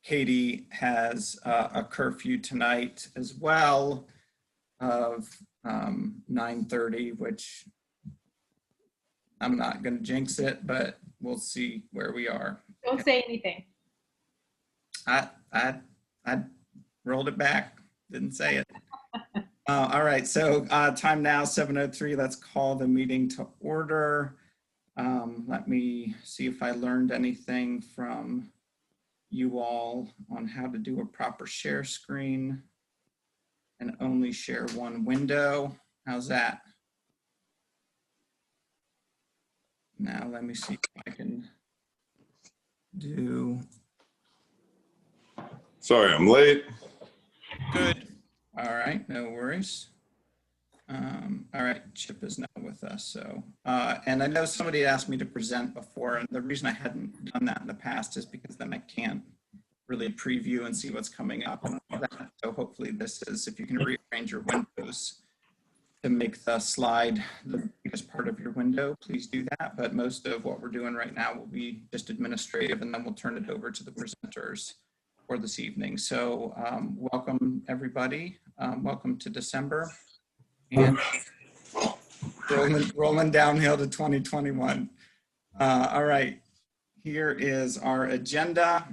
Katie has a curfew tonight as well of 9:30, which I'm not going to jinx it, but we'll see where we are. Don't say anything. I rolled it back, didn't say it. All right, so time now 7:03. Let's call the meeting to order. Let me see if I learned anything from you all on how to do a proper share screen and only share one window. How's that? Now let me see if I can do. Sorry, I'm late. Good. All right, no worries. All right, Chip is now with us. So, and I know somebody asked me to present before, and the reason I hadn't done that in the past is because then I can't really preview and see what's coming up and all that. So hopefully this is, if you can rearrange your windows to make the slide the biggest part of your window, please do that. But most of what we're doing right now will be just administrative, and then we'll turn it over to the presenters for this evening. So welcome everybody. Welcome to December. And rolling downhill to 2021. All right, here is our agenda.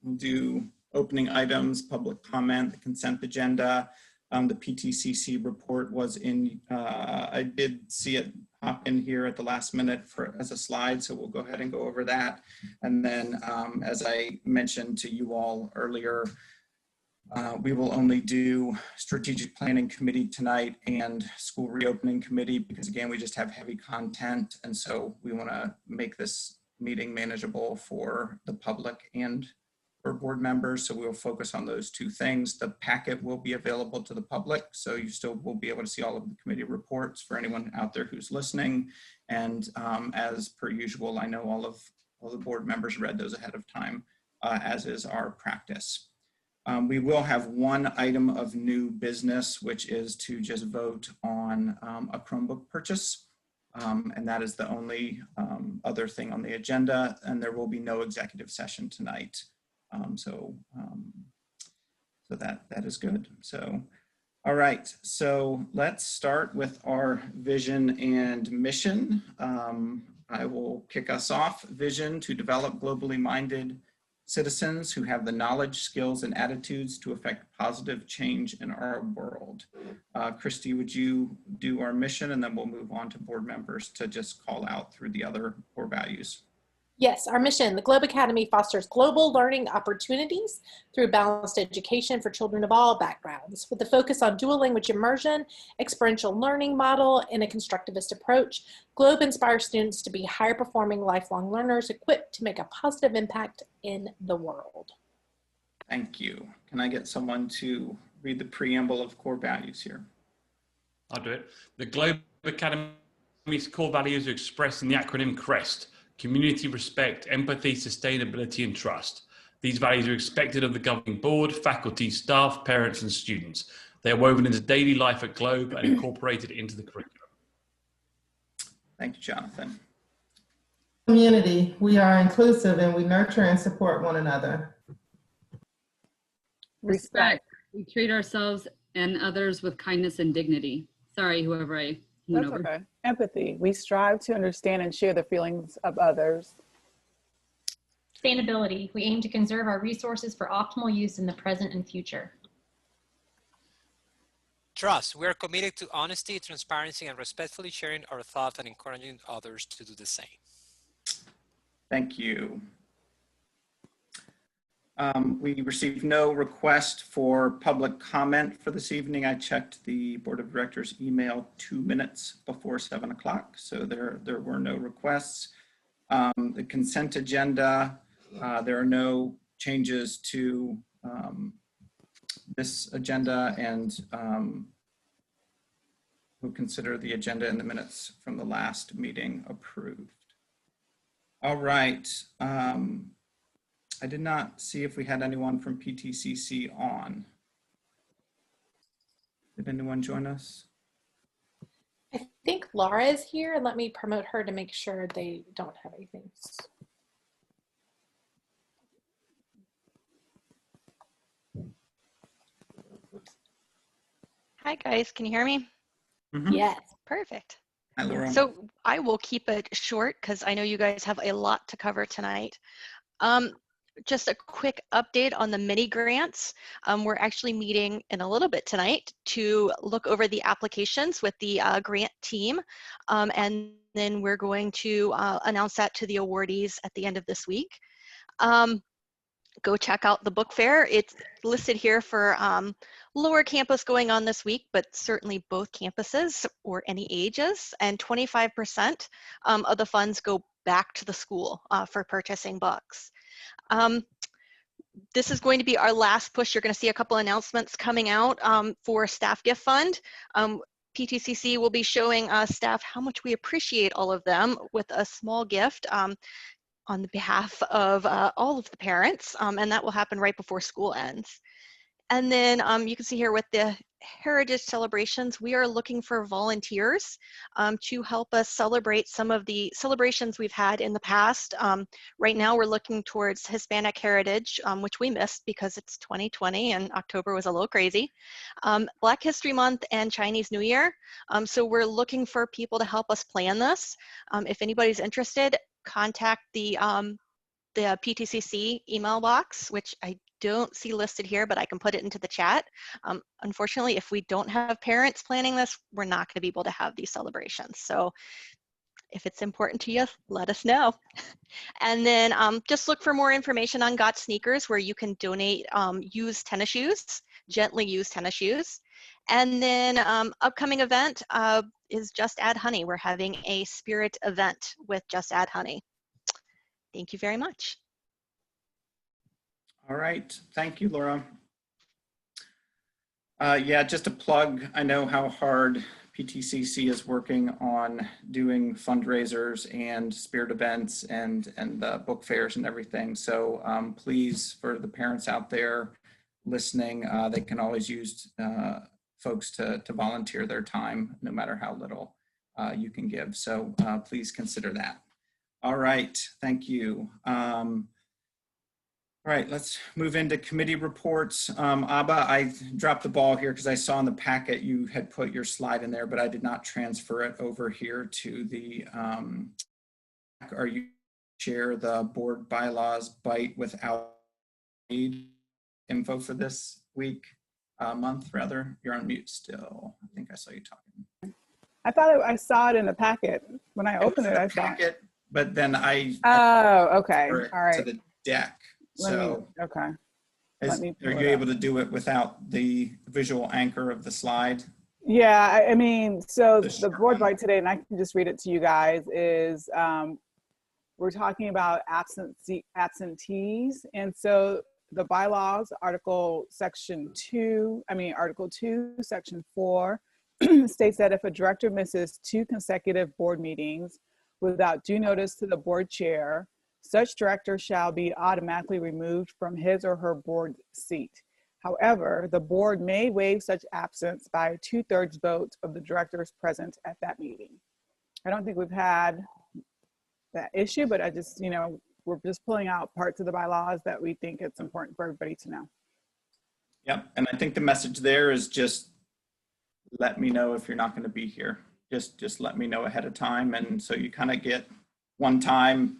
We'll do opening items, public comment, the consent agenda. The PTCC report was in, I did see it hop in here at the last minute as a slide, so we'll go ahead and go over that. And then as I mentioned to you all earlier, we will only do strategic planning committee tonight and school reopening committee because again, we just have heavy content. And so we want to make this meeting manageable for the public and for board members. So we'll focus on those two things. The packet will be available to the public. So you still will be able to see all of the committee reports for anyone out there who's listening. And as per usual, I know all the board members read those ahead of time, as is our practice. We will have one item of new business, which is to just vote on a Chromebook purchase. And that is the only other thing on the agenda, and there will be no executive session tonight. So that is good. So, all right, so let's start with our vision and mission. I will kick us off. Vision: to develop globally minded citizens who have the knowledge, skills, and attitudes to affect positive change in our world. Christy, would you do our mission, and then we'll move on to board members to just call out through the other core values. Yes, our mission: the Globe Academy fosters global learning opportunities through balanced education for children of all backgrounds, with a focus on dual language immersion, experiential learning model, and a constructivist approach. Globe inspires students to be higher performing lifelong learners equipped to make a positive impact in the world. Thank you. Can I get someone to read the preamble of core values here? I'll do it. The Globe Academy's core values are expressed in the acronym CREST: community, respect, empathy, sustainability, and trust. These values are expected of the governing board, faculty, staff, parents, and students. They are woven into daily life at Globe and incorporated into the curriculum. Thank you, Jonathan. Community: we are inclusive and we nurture and support one another. Respect: we treat ourselves and others with kindness and dignity. Sorry, whoever I went over. Okay. Empathy: we strive to understand and share the feelings of others. Sustainability: we aim to conserve our resources for optimal use in the present and future. Trust: we are committed to honesty, transparency, and respectfully sharing our thoughts and encouraging others to do the same. Thank you. We received no request for public comment for this evening. I checked the board of directors email 2 minutes before 7 o'clock, so there were no requests. The consent agenda, there are no changes to this agenda, and we'll consider the agenda in the minutes from the last meeting approved. All right. I did not see if we had anyone from PTCC on. Did anyone join us? I think Laura is here, and let me promote her to make sure they don't have anything. Hi, guys. Can you hear me? Mhm. Yes. Perfect. Hi, Laura. So I will keep it short because I know you guys have a lot to cover tonight. Just a quick update on the mini grants. We're actually meeting in a little bit tonight to look over the applications with the grant team. And then we're going to announce that to the awardees at the end of this week. Go check out the book fair. It's listed here for lower campus going on this week, but certainly both campuses or any ages, and 25% of the funds go back to the school for purchasing books. This is going to be our last push. You're going to see a couple announcements coming out for Staff Gift Fund. PTCC will be showing staff how much we appreciate all of them with a small gift on the behalf of all of the parents, and that will happen right before school ends. And then you can see here with the Heritage Celebrations, we are looking for volunteers to help us celebrate some of the celebrations we've had in the past. Right now we're looking towards Hispanic Heritage, which we missed because it's 2020 and October was a little crazy. Black History Month and Chinese New Year. So we're looking for people to help us plan this. If anybody's interested, contact the PTCC email box, which I don't see listed here, but I can put it into the chat. Unfortunately, if we don't have parents planning this, we're not going to be able to have these celebrations. So if it's important to you, let us know. And then just look for more information on Got Sneakers, where you can donate used tennis shoes, gently used tennis shoes. And then upcoming event is Just Add Honey. We're having a spirit event with Just Add Honey. Thank you very much. All right, thank you, Laura. Yeah, just a plug. I know how hard PTCC is working on doing fundraisers and spirit events and book fairs and everything. So please, for the parents out there listening, they can always use folks to volunteer their time, no matter how little you can give. So please consider that. All right, thank you. All right, let's move into committee reports. Abba, I dropped the ball here because I saw in the packet you had put your slide in there, but I did not transfer it over here to the, are you share the board bylaws bite without need info for this week, month rather? You're on mute still. I think I saw you talking. I thought I saw it in the packet. When I opened it, I saw it. But then I okay. All right. to the deck. So, okay. Are you able to do it without the visual anchor of the slide? Yeah, I mean, so the board bite today, and I can just read it to you guys, is we're talking about absentees. And so the bylaws, Article 2, Section 4, states that if a director misses 2 consecutive board meetings without due notice to the board chair, such director shall be automatically removed from his or her board seat. However, the board may waive such absence by a 2/3 vote of the directors present at that meeting. I don't think we've had that issue, but I just, we're just pulling out parts of the bylaws that we think it's important for everybody to know. Yep, and I think the message there is just let me know if you're not going to be here. Just let me know ahead of time, and so you kind of get one time.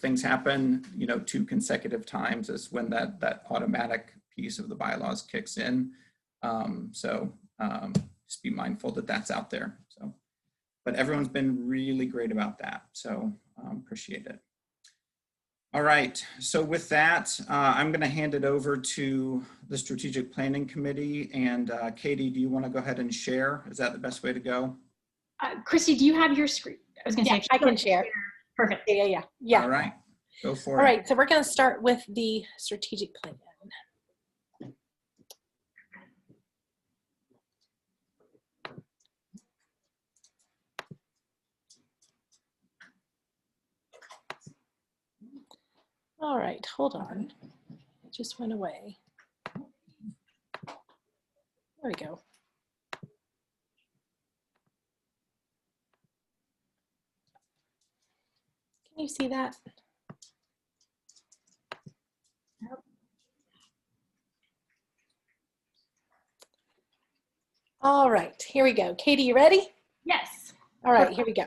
Things happen, 2 consecutive times is when that automatic piece of the bylaws kicks in. So just be mindful that that's out there. So, but everyone's been really great about that. So appreciate it. All right, so with that, I'm gonna hand it over to the Strategic Planning Committee. And Katie, do you wanna go ahead and share? Is that the best way to go? Christy, do you have your screen? I was gonna say, I can share. Perfect. Yeah. All right, go for it. All right, so we're going to start with the strategic plan. All right, hold on. It just went away. There we go. Can you see that? All right, here we go. Katie, you ready? Yes. All right, here we go.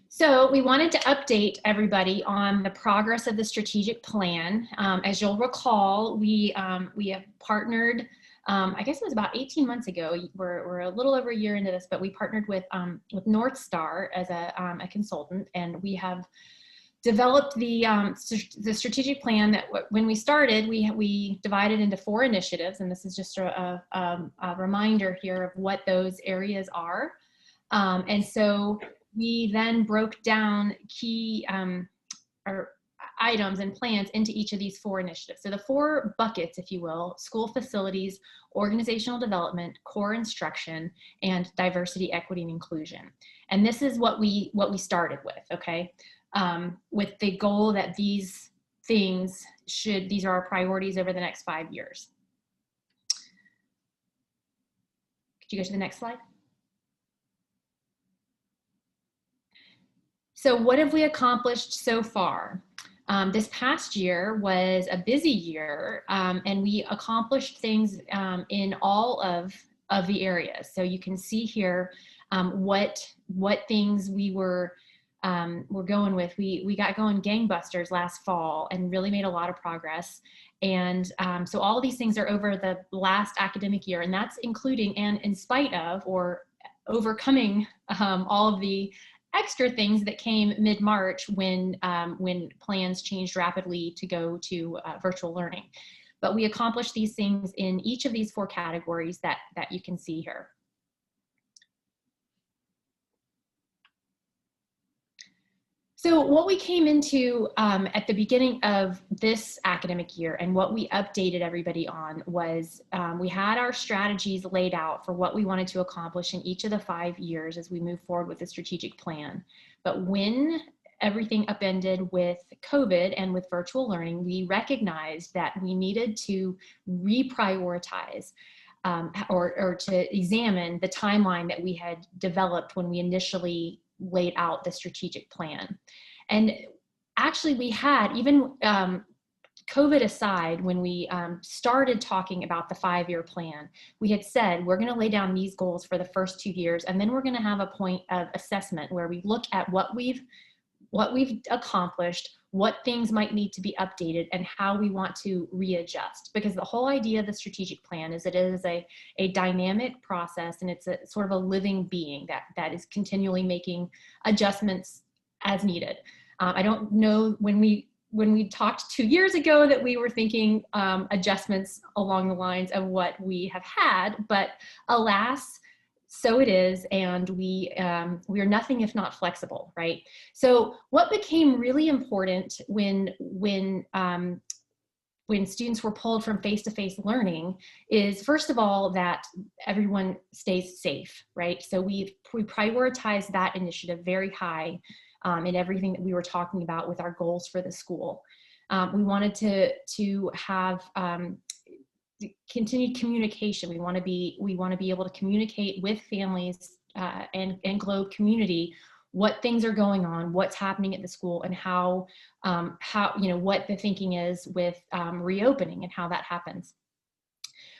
So we wanted to update everybody on the progress of the strategic plan. As you'll recall, we have partnered, I guess it was about 18 months ago. We're a little over a year into this, but we partnered with North Star as a consultant, and we have developed the strategic plan that when we started, we divided into 4 initiatives, and this is just a reminder here of what those areas are. And so we then broke down key items and plans into each of these 4 initiatives. So the 4 buckets, if you will: school facilities, organizational development, core instruction, and diversity, equity, and inclusion. And this is what we started with, okay? With the goal that these are our priorities over the next 5 years. Could you go to the next slide? So what have we accomplished so far? This past year was a busy year, and we accomplished things in all of the areas. So you can see here what things we're going with. We got going gangbusters last fall and really made a lot of progress. And so all of these things are over the last academic year, and that's including and in spite of or overcoming all of the extra things that came mid-March when plans changed rapidly to go to virtual learning. But we accomplished these things in each of these 4 categories that you can see here. So what we came into at the beginning of this academic year and what we updated everybody on was we had our strategies laid out for what we wanted to accomplish in each of the 5 years as we move forward with the strategic plan. But when everything upended with COVID and with virtual learning, we recognized that we needed to reprioritize or to examine the timeline that we had developed when we initially laid out the strategic plan. And actually we had, even COVID aside, when we started talking about the 5-year plan, we had said we're going to lay down these goals for the first 2 years, and then we're going to have a point of assessment where we look at what we've accomplished, what things might need to be updated, and how we want to readjust. Because the whole idea of the strategic plan is it is a dynamic process, and it's a sort of a living being that is continually making adjustments as needed. I don't know when we talked 2 years ago that we were thinking adjustments along the lines of what we have had, but alas, so it is, and we are nothing if not flexible, right? So what became really important when students were pulled from face-to-face learning is, first of all, that everyone stays safe, right? So we prioritized that initiative very high in everything that we were talking about with our goals for the school. We wanted to have continued communication. We want to be able to communicate with families and Globe community what things are going on, what's happening at the school, and how what the thinking is with reopening and how that happens.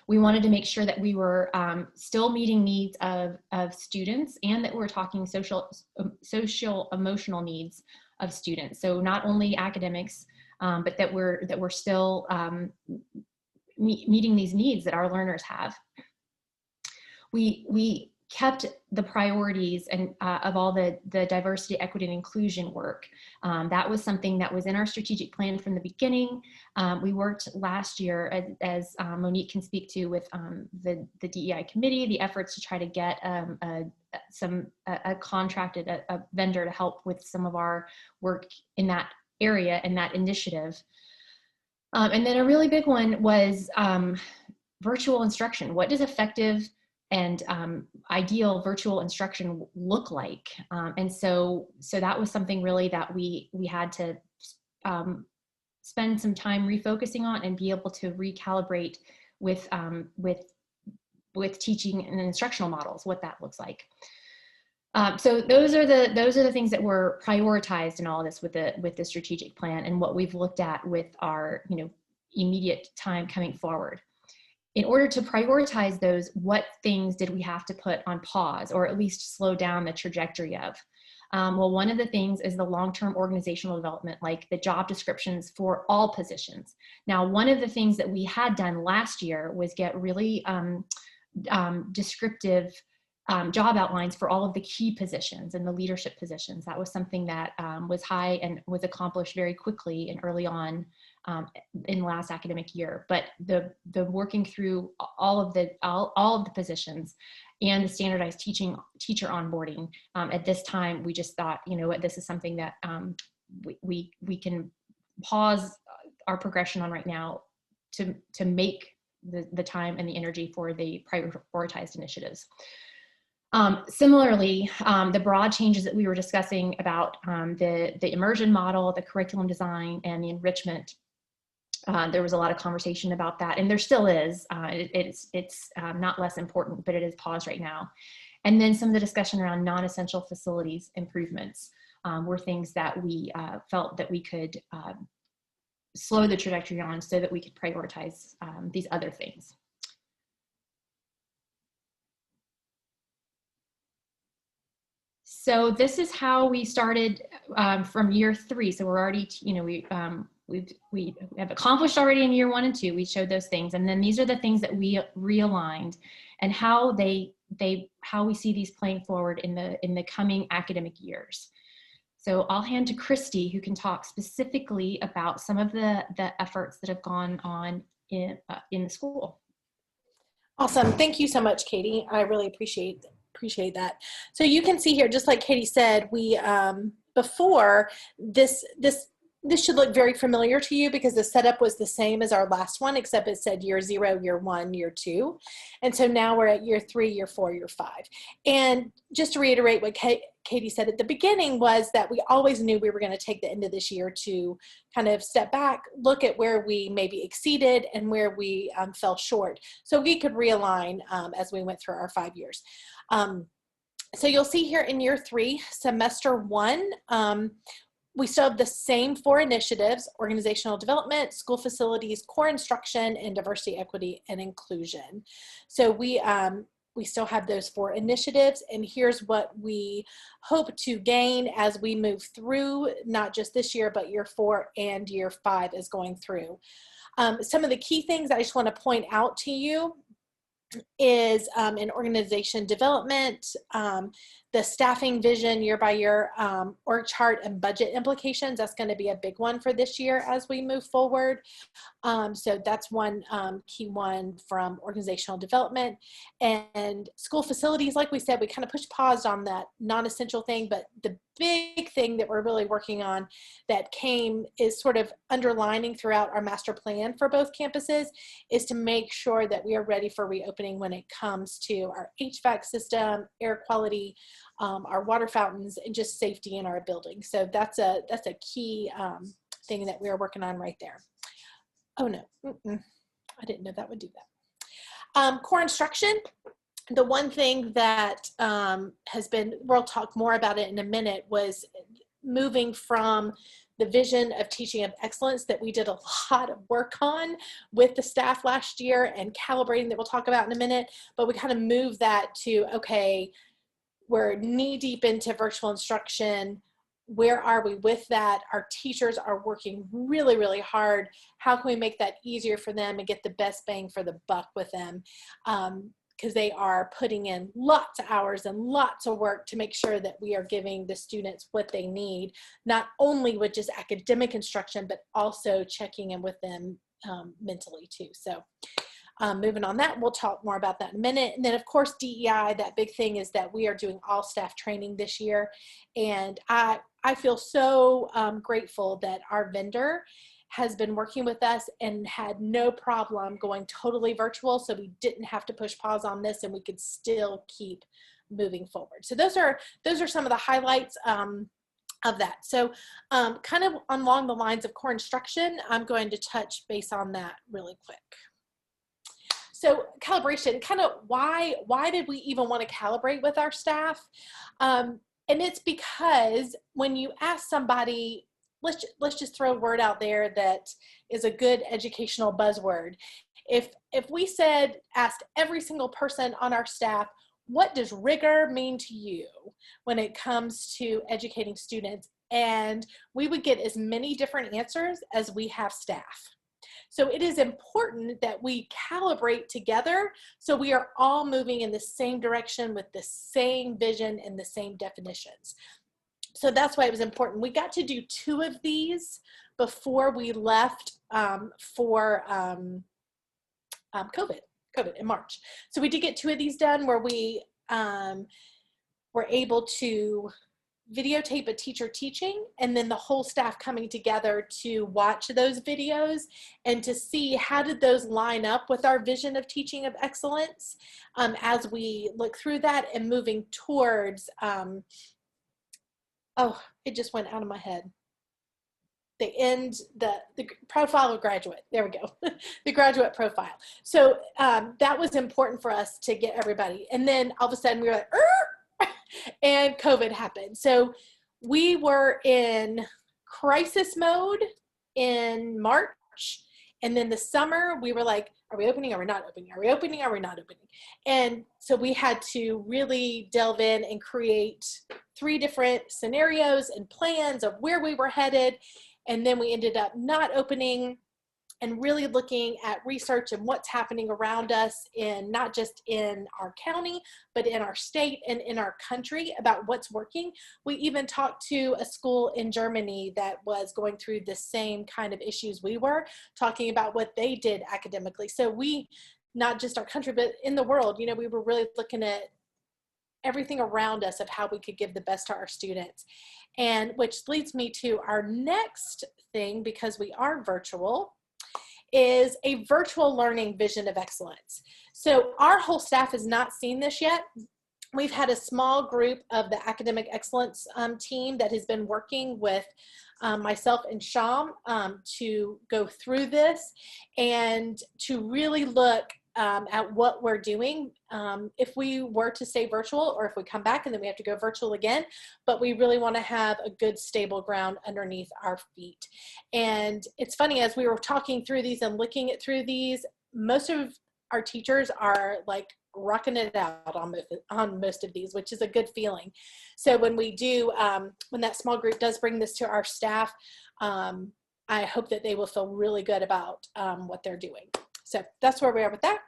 We wanted to make sure that we were still meeting needs of students, and that we're talking social emotional needs of students. So not only academics, but that we're still meeting these needs that our learners have. We kept the priorities and of all the diversity, equity, and inclusion work. That was something that was in our strategic plan from the beginning. We worked last year, as Monique can speak to, with the DEI committee, the efforts to try to get a contracted a vendor to help with some of our work in that area and that initiative. And then a really big one was virtual instruction. What does effective and ideal virtual instruction look like? And so that was something really that we had to spend some time refocusing on and be able to recalibrate with teaching and instructional models, what that looks like. So those are the things that were prioritized in all of this with the strategic plan, and what we've looked at with our immediate time coming forward. in order to prioritize those, what things did we have to put on pause or at least slow down the trajectory of? Well, one of the things is the long-term organizational development, like the job descriptions for all positions. Now, one of the things that we had done last year was get really descriptive job outlines for all of the key positions and the leadership positions. That was something that was high and was accomplished very quickly and early on in last academic year. But the working through all of the positions and the standardized teacher onboarding, at this time, we just thought, you know what, this is something that we can pause our progression on right now to make the time and the energy for the prioritized initiatives. Similarly, the broad changes that we were discussing about the immersion model, the curriculum design, and the enrichment, there was a lot of conversation about that, and there still is. It's not less important, but it is paused right now. And then some of the discussion around non-essential facilities improvements were things that we felt that we could slow the trajectory on so that we could prioritize these other things. So this is how we started from year 3. So we're already, you know, we have accomplished already in year 1 and 2. We showed those things, and then these are the things that we realigned and how how we see these playing forward in the coming academic years. So I'll hand to Christy, who can talk specifically about some of the efforts that have gone on in the school. Awesome. Thank you so much, Katie. I really appreciate that. So you can see here, just like Katie said, we before this should look very familiar to you because the setup was the same as our last one, except it said year 0, year 1, year 2. And so now we're at year 3, year 4, year 5. And just to reiterate what Katie said at the beginning was that we always knew we were going to take the end of this year to kind of step back, look at where we maybe exceeded and where we fell short, so we could realign as we went through our 5 years. So you'll see here in year 3, semester 1, we still have the same 4 initiatives: organizational development, school facilities, core instruction, and diversity, equity, and inclusion. So we still have those 4 initiatives, and here's what we hope to gain as we move through, not just this year, but year 4 and year 5 is going through. Some of the key things I just want to point out to you is in organization development, the staffing vision year by year, org chart, and budget implications. That's going to be a big one for this year as we move forward. So that's one key one from organizational development. And school facilities, like we said, we kind of pushed pause on that non-essential thing, but the big thing that we're really working on that is sort of underlining throughout our master plan for both campuses is to make sure that we are ready for reopening when it comes to our HVAC system, air quality, our water fountains, and just safety in our building. So that's a key thing that we are working on right there. Oh no, I didn't know that would do that. Core instruction. The one thing that has been, we'll talk more about it in a minute, was moving from the vision of teaching of excellence that we did a lot of work on with the staff last year and calibrating that we'll talk about in a minute, but we kind of moved that to, okay, we're knee deep into virtual instruction. Where are we with that? Our teachers are working really, really hard. How can we make that easier for them and get the best bang for the buck with them? Because they are putting in lots of hours and lots of work to make sure that we are giving the students what they need, not only with just academic instruction, but also checking in with them mentally too. So moving on that, we'll talk more about that in a minute. And then of course, DEI, that big thing is that we are doing all staff training this year. And I feel so grateful that our vendor has been working with us and had no problem going totally virtual, so we didn't have to push pause on this and we could still keep moving forward. So those are some of the highlights of that. So kind of along the lines of core instruction, I'm going to touch base on that really quick. So calibration, kind of why did we even want to calibrate with our staff? And it's because when you ask somebody, let's just throw a word out there that is a good educational buzzword. if we asked every single person on our staff, what does rigor mean to you when it comes to educating students? And we would get as many different answers as we have staff. So it is important that we calibrate together so we are all moving in the same direction with the same vision and the same definitions. So that's why it was important. We got to do 2 of these before we left for COVID in March. So we did get 2 of these done where we were able to videotape a teacher teaching and then the whole staff coming together to watch those videos and to see how did those line up with our vision of teaching of excellence as we look through that and moving towards, oh, it just went out of my head. The profile of graduate, there we go, the graduate profile. So that was important for us to get everybody. And then all of a sudden we were like, and COVID happened. So we were in crisis mode in March. And then the summer we were like, are we opening? Are we not opening? Are we opening? Are we not opening? And so we had to really delve in and create 3 different scenarios and plans of where we were headed. And then we ended up not opening and really looking at research and what's happening around us in not just in our county, but in our state and in our country about what's working. We even talked to a school in Germany that was going through the same kind of issues we were, talking about what they did academically. So we, not just our country, but in the world, you know, we were really looking at everything around us of how we could give the best to our students. And which leads me to our next thing, because we are virtual, is a virtual learning vision of excellence. So our whole staff has not seen this yet. We've had a small group of the academic excellence team that has been working with myself and Sham to go through this and to really look at what we're doing if we were to stay virtual or if we come back and then we have to go virtual again, but we really want to have a good stable ground underneath our feet. And it's funny, as we were talking through these and looking it through these, most of our teachers are like rocking it out on most of these, which is a good feeling. So when we do, when that small group does bring this to our staff, I hope that they will feel really good about what they're doing. So that's where we are with that.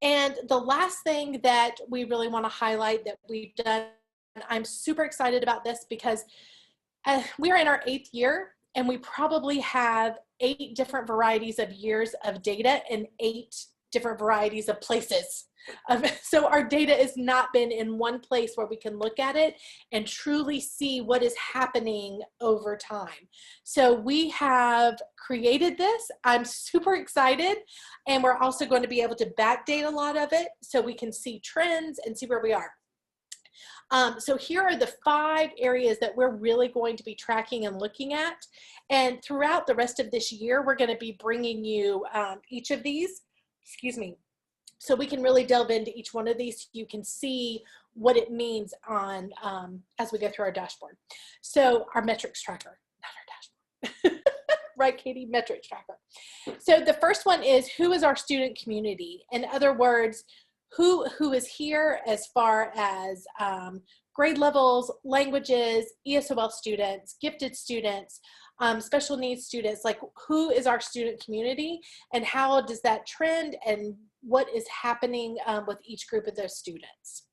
And the last thing that we really want to highlight that we've done, I'm super excited about this because we are in our 8th year and we probably have 8 different varieties of years of data in 8 different varieties of places. So our data has not been in one place where we can look at it and truly see what is happening over time. So we have created this. I'm super excited. And we're also going to be able to backdate a lot of it so we can see trends and see where we are. So here are the 5 areas that we're really going to be tracking and looking at. And throughout the rest of this year, we're going to be bringing you each of these, so we can really delve into each one of these so you can see what it means on as we go through our dashboard. So our metrics tracker, not our dashboard. Right, Katie? Metrics tracker. So the first one is, who is our student community? In other words, who is here as far as grade levels, languages, ESOL students, gifted students, special needs students, like who is our student community and how does that trend and what is happening with each group of those students.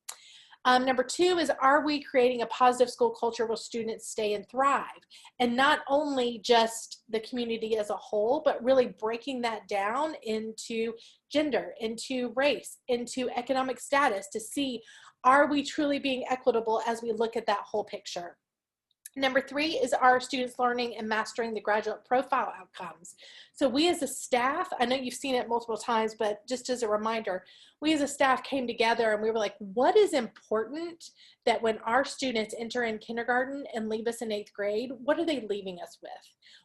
Number 2 is, are we creating a positive school culture where students stay and thrive? And not only just the community as a whole, but really breaking that down into gender, into race, into economic status to see, are we truly being equitable as we look at that whole picture? Number 3 is, our students learning and mastering the graduate profile outcomes. So we as a staff, I know you've seen it multiple times, but just as a reminder, we as a staff came together and we were like, what is important that when our students enter in kindergarten and leave us in 8th grade, what are they leaving us with?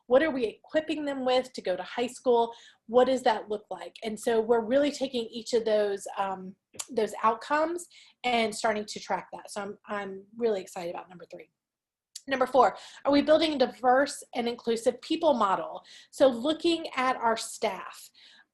What are we equipping them with to go to high school? What does that look like? And so we're really taking each of those outcomes and starting to track that. So I'm really excited about number 3. Number 4, are we building a diverse and inclusive people model? So looking at our staff,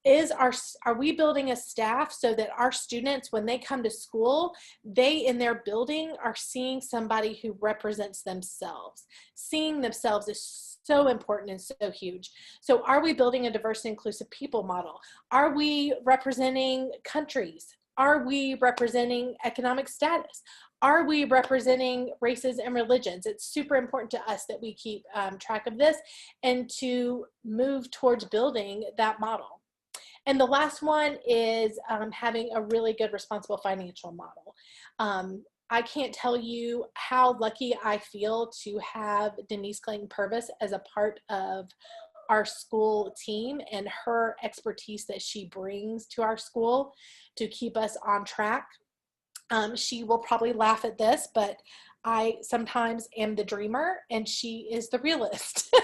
are we building a staff so that our students, when they come to school, they in their building are seeing somebody who represents themselves. Seeing themselves is so important and so huge. So are we building a diverse and inclusive people model? Are we representing countries? Are we representing economic status? Are we representing races and religions? It's super important to us that we keep track of this and to move towards building that model. And the last one is having a really good responsible financial model. I can't tell you how lucky I feel to have Denise Clayton Purvis as a part of our school team and her expertise that she brings to our school to keep us on track. She will probably laugh at this, but I sometimes am the dreamer and she is the realist.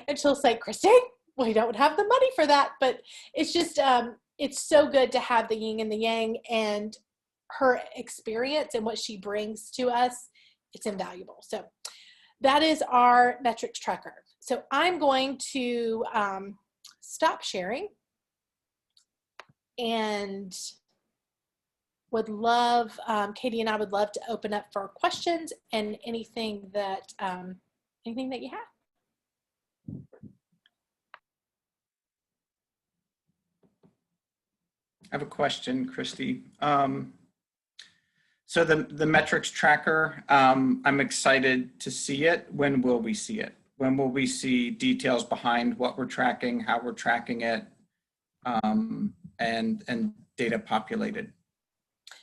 And she'll say, Christine, we don't have the money for that. But it's just, it's so good to have the yin and the yang, and her experience and what she brings to us, it's invaluable. So that is our metrics tracker. So I'm going to stop sharing and would love, Katie and I would love to open up for questions and anything that you have. I have a question, Christy. So the metrics tracker, I'm excited to see it. When will we see it? When will we see details behind what we're tracking, how we're tracking it, and data populated?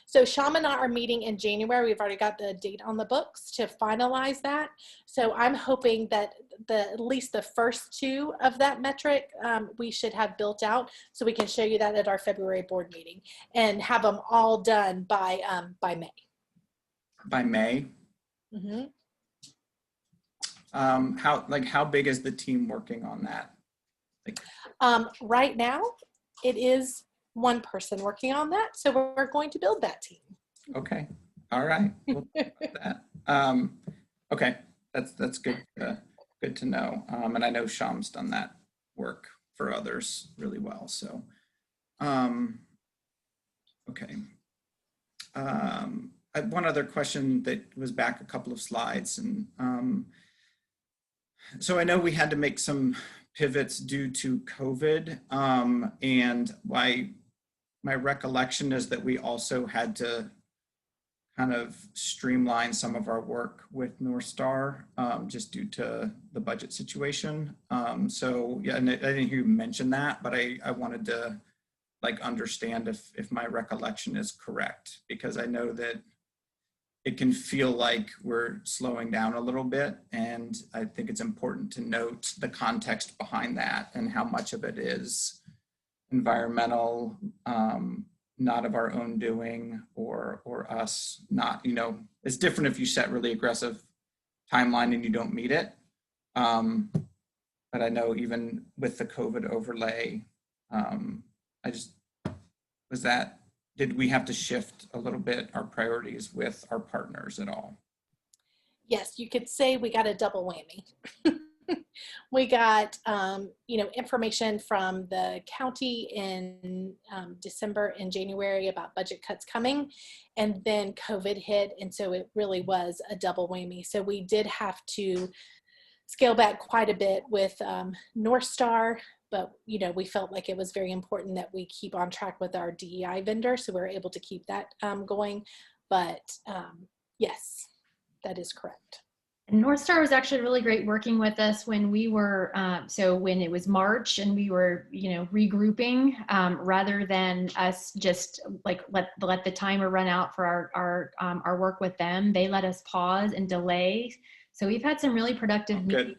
So Sham and I are meeting in January. We've already got the date on the books to finalize that. So I'm hoping that at least the first 2 of that metric we should have built out, so we can show you that at our February board meeting and have them all done by May. By May? Mm-hmm. How big is the team working on that? Right now, it is one person working on that, so we're going to build that team. Okay, all right. We'll talk about that. Okay, that's good. Good to know. And I know Sham's done that work for others really well. So, okay. I have one other question that was back a couple of slides, and so I know we had to make some pivots due to COVID, and my recollection is that we also had to kind of streamline some of our work with North Star just due to the budget situation. So yeah, and I didn't hear you mention that, but I wanted to understand if my recollection is correct, because I know that it can feel like we're slowing down a little bit, and I think it's important to note the context behind that and how much of it is environmental, not of our own doing, or us not, it's different if you set really aggressive timeline and you don't meet it. But I know even with the COVID overlay, did we have to shift a little bit our priorities with our partners at all? Yes, you could say we got a double whammy. We got, information from the county in December and January about budget cuts coming, and then COVID hit. And so it really was a double whammy. So we did have to scale back quite a bit with North Star, but, we felt like it was very important that we keep on track with our DEI vendor. So we're able to keep that going. But yes, that is correct. North Star was actually really great working with us when we were, so when it was March and we were, regrouping, rather than us just let the timer run out for our work with them. They let us pause and delay. So we've had some really productive meetings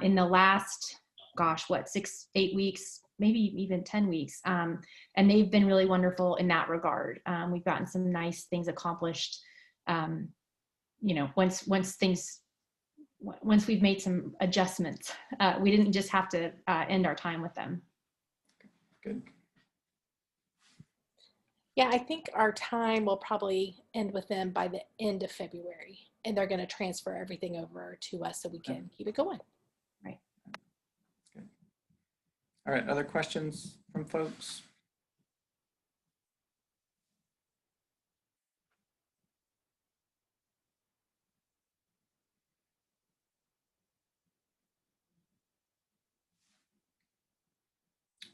in the last, 6-8 weeks, maybe even 10 weeks. And they've been really wonderful in that regard. We've gotten some nice things accomplished. Once we've made some adjustments, we didn't just have to end our time with them. Good. Yeah, I think our time will probably end with them by the end of February. and they're going to transfer everything over to us so we can keep it going. Right. Good. All right, other questions from folks?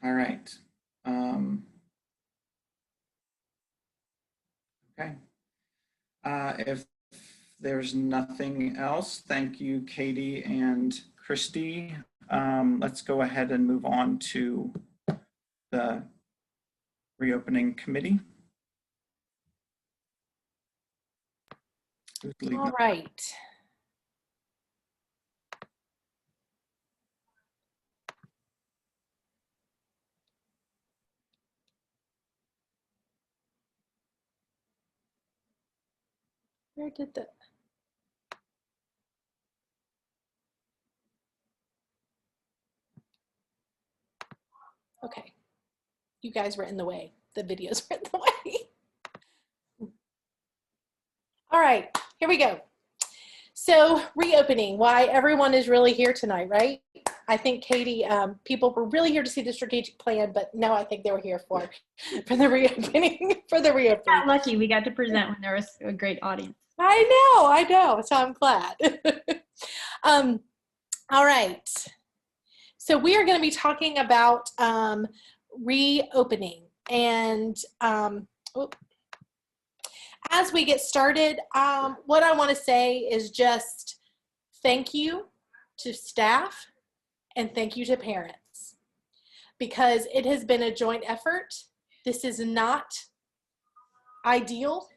All right. Okay. If there's nothing else, thank you, Katie and Christy. Let's go ahead and move on to the reopening committee. Who's leading? All right. Where did the... Okay. You guys were in the way. The videos were in the way. All right, here we go. So reopening, why everyone is really here tonight, right? I think, Katie, people were really here to see the strategic plan, but no, I think they were here for the reopening, Got lucky, we got to present when there was a great audience. I know, so I'm glad. All right, so we are going to be talking about reopening, and as we get started, what I want to say is just thank you to staff and thank you to parents, because it has been a joint effort. This is not ideal.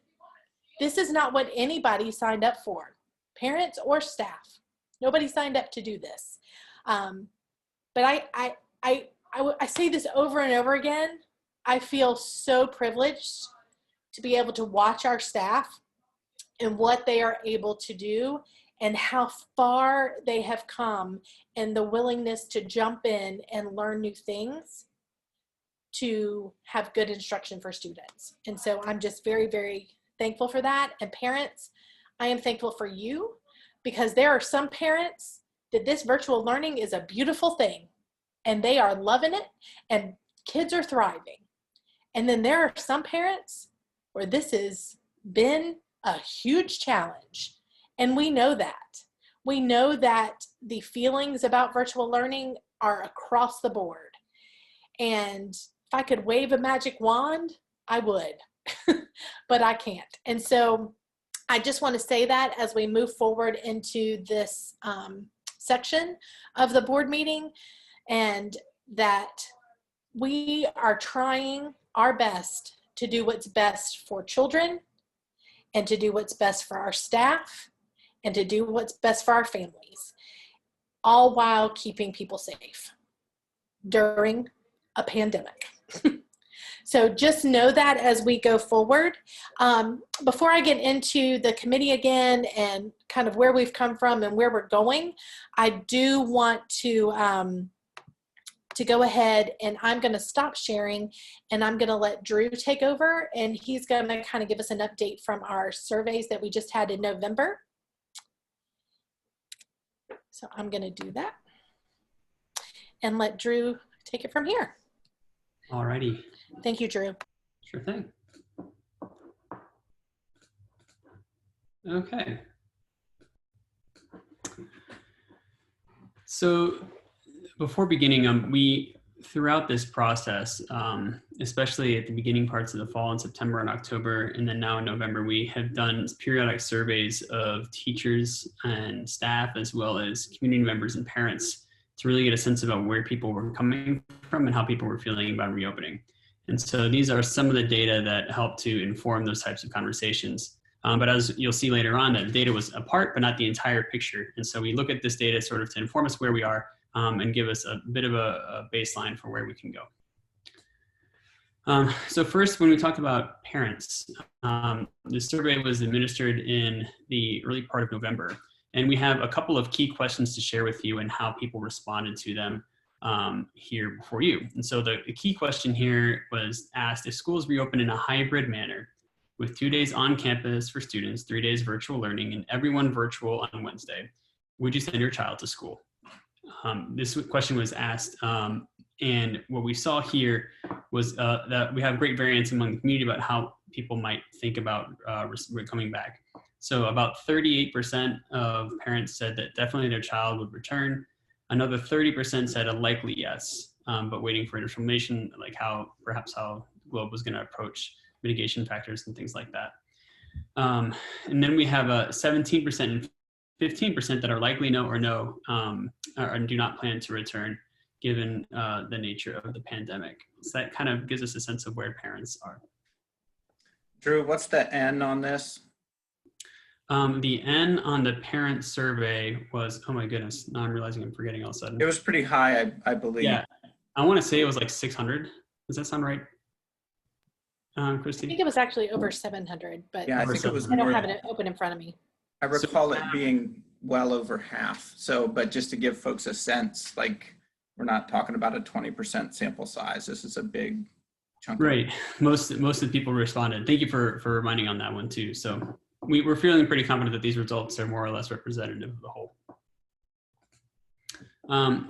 This is not what anybody signed up for, parents or staff. Nobody signed up to do this. But I say this over and over again. I feel so privileged to be able to watch our staff and what they are able to do and how far they have come, and the willingness to jump in and learn new things to have good instruction for students. And so I'm just very, very thankful for that. And parents, I am thankful for you, because there are some parents that this virtual learning is a beautiful thing and they are loving it and kids are thriving. And then there are some parents where this has been a huge challenge. And we know that. We know that the feelings about virtual learning are across the board. And if I could wave a magic wand, I would, but I can't. And so I just want to say that as we move forward into this section of the board meeting, and that we are trying our best to do what's best for children, and to do what's best for our staff, and to do what's best for our families, all while keeping people safe during a pandemic. So just know that as we go forward. Before I get into the committee again and kind of where we've come from and where we're going, I do want to go ahead, and I'm going to stop sharing, and I'm going to let Drew take over, and he's going to kind of give us an update from our surveys that we just had in November. So I'm going to do that and let Drew take it from here. Alrighty. Thank you, Drew. Sure thing. Okay. So before beginning, we, throughout this process, especially at the beginning parts of the fall in September and October, and then now in November, we have done periodic surveys of teachers and staff, as well as community members and parents, to really get a sense about where people were coming from and how people were feeling about reopening. And so these are some of the data that help to inform those types of conversations. But as you'll see later on, that data was a part, but not the entire picture. And so we look at this data sort of to inform us where we are, and give us a bit of a baseline for where we can go. So first, when we talk about parents, the survey was administered in the early part of November. And we have a couple of key questions to share with you and how people responded to them here before you. And so the key question here was asked: if schools reopen in a hybrid manner, with 2 days on campus for students, 3 days virtual learning, and everyone virtual on Wednesday, would you send your child to school? This question was asked, and what we saw here was that we have great variance among the community about how people might think about coming back. So about 38% of parents said that definitely their child would return. Another 30% said a likely yes, but waiting for information, like perhaps how Globe was going to approach mitigation factors and things like that. And then we have a 17% and 15% that are likely no or no, or do not plan to return given the nature of the pandemic. So that kind of gives us a sense of where parents are. Drew, what's the N on this? The N on the parent survey was, oh my goodness, now I'm realizing I'm forgetting all of a sudden. It was pretty high, I believe. Yeah, I want to say it was like 600. Does that sound right? I Christy? think it was actually over 700, but Yeah, I think it was I don't more. have it open in front of me. I recall it being well over half. So, but just to give folks a sense, like we're not talking about a 20% sample size. This is a big chunk. Right. Most of the people responded. Thank you for reminding on that one too. So we're feeling pretty confident that these results are more or less representative of the whole.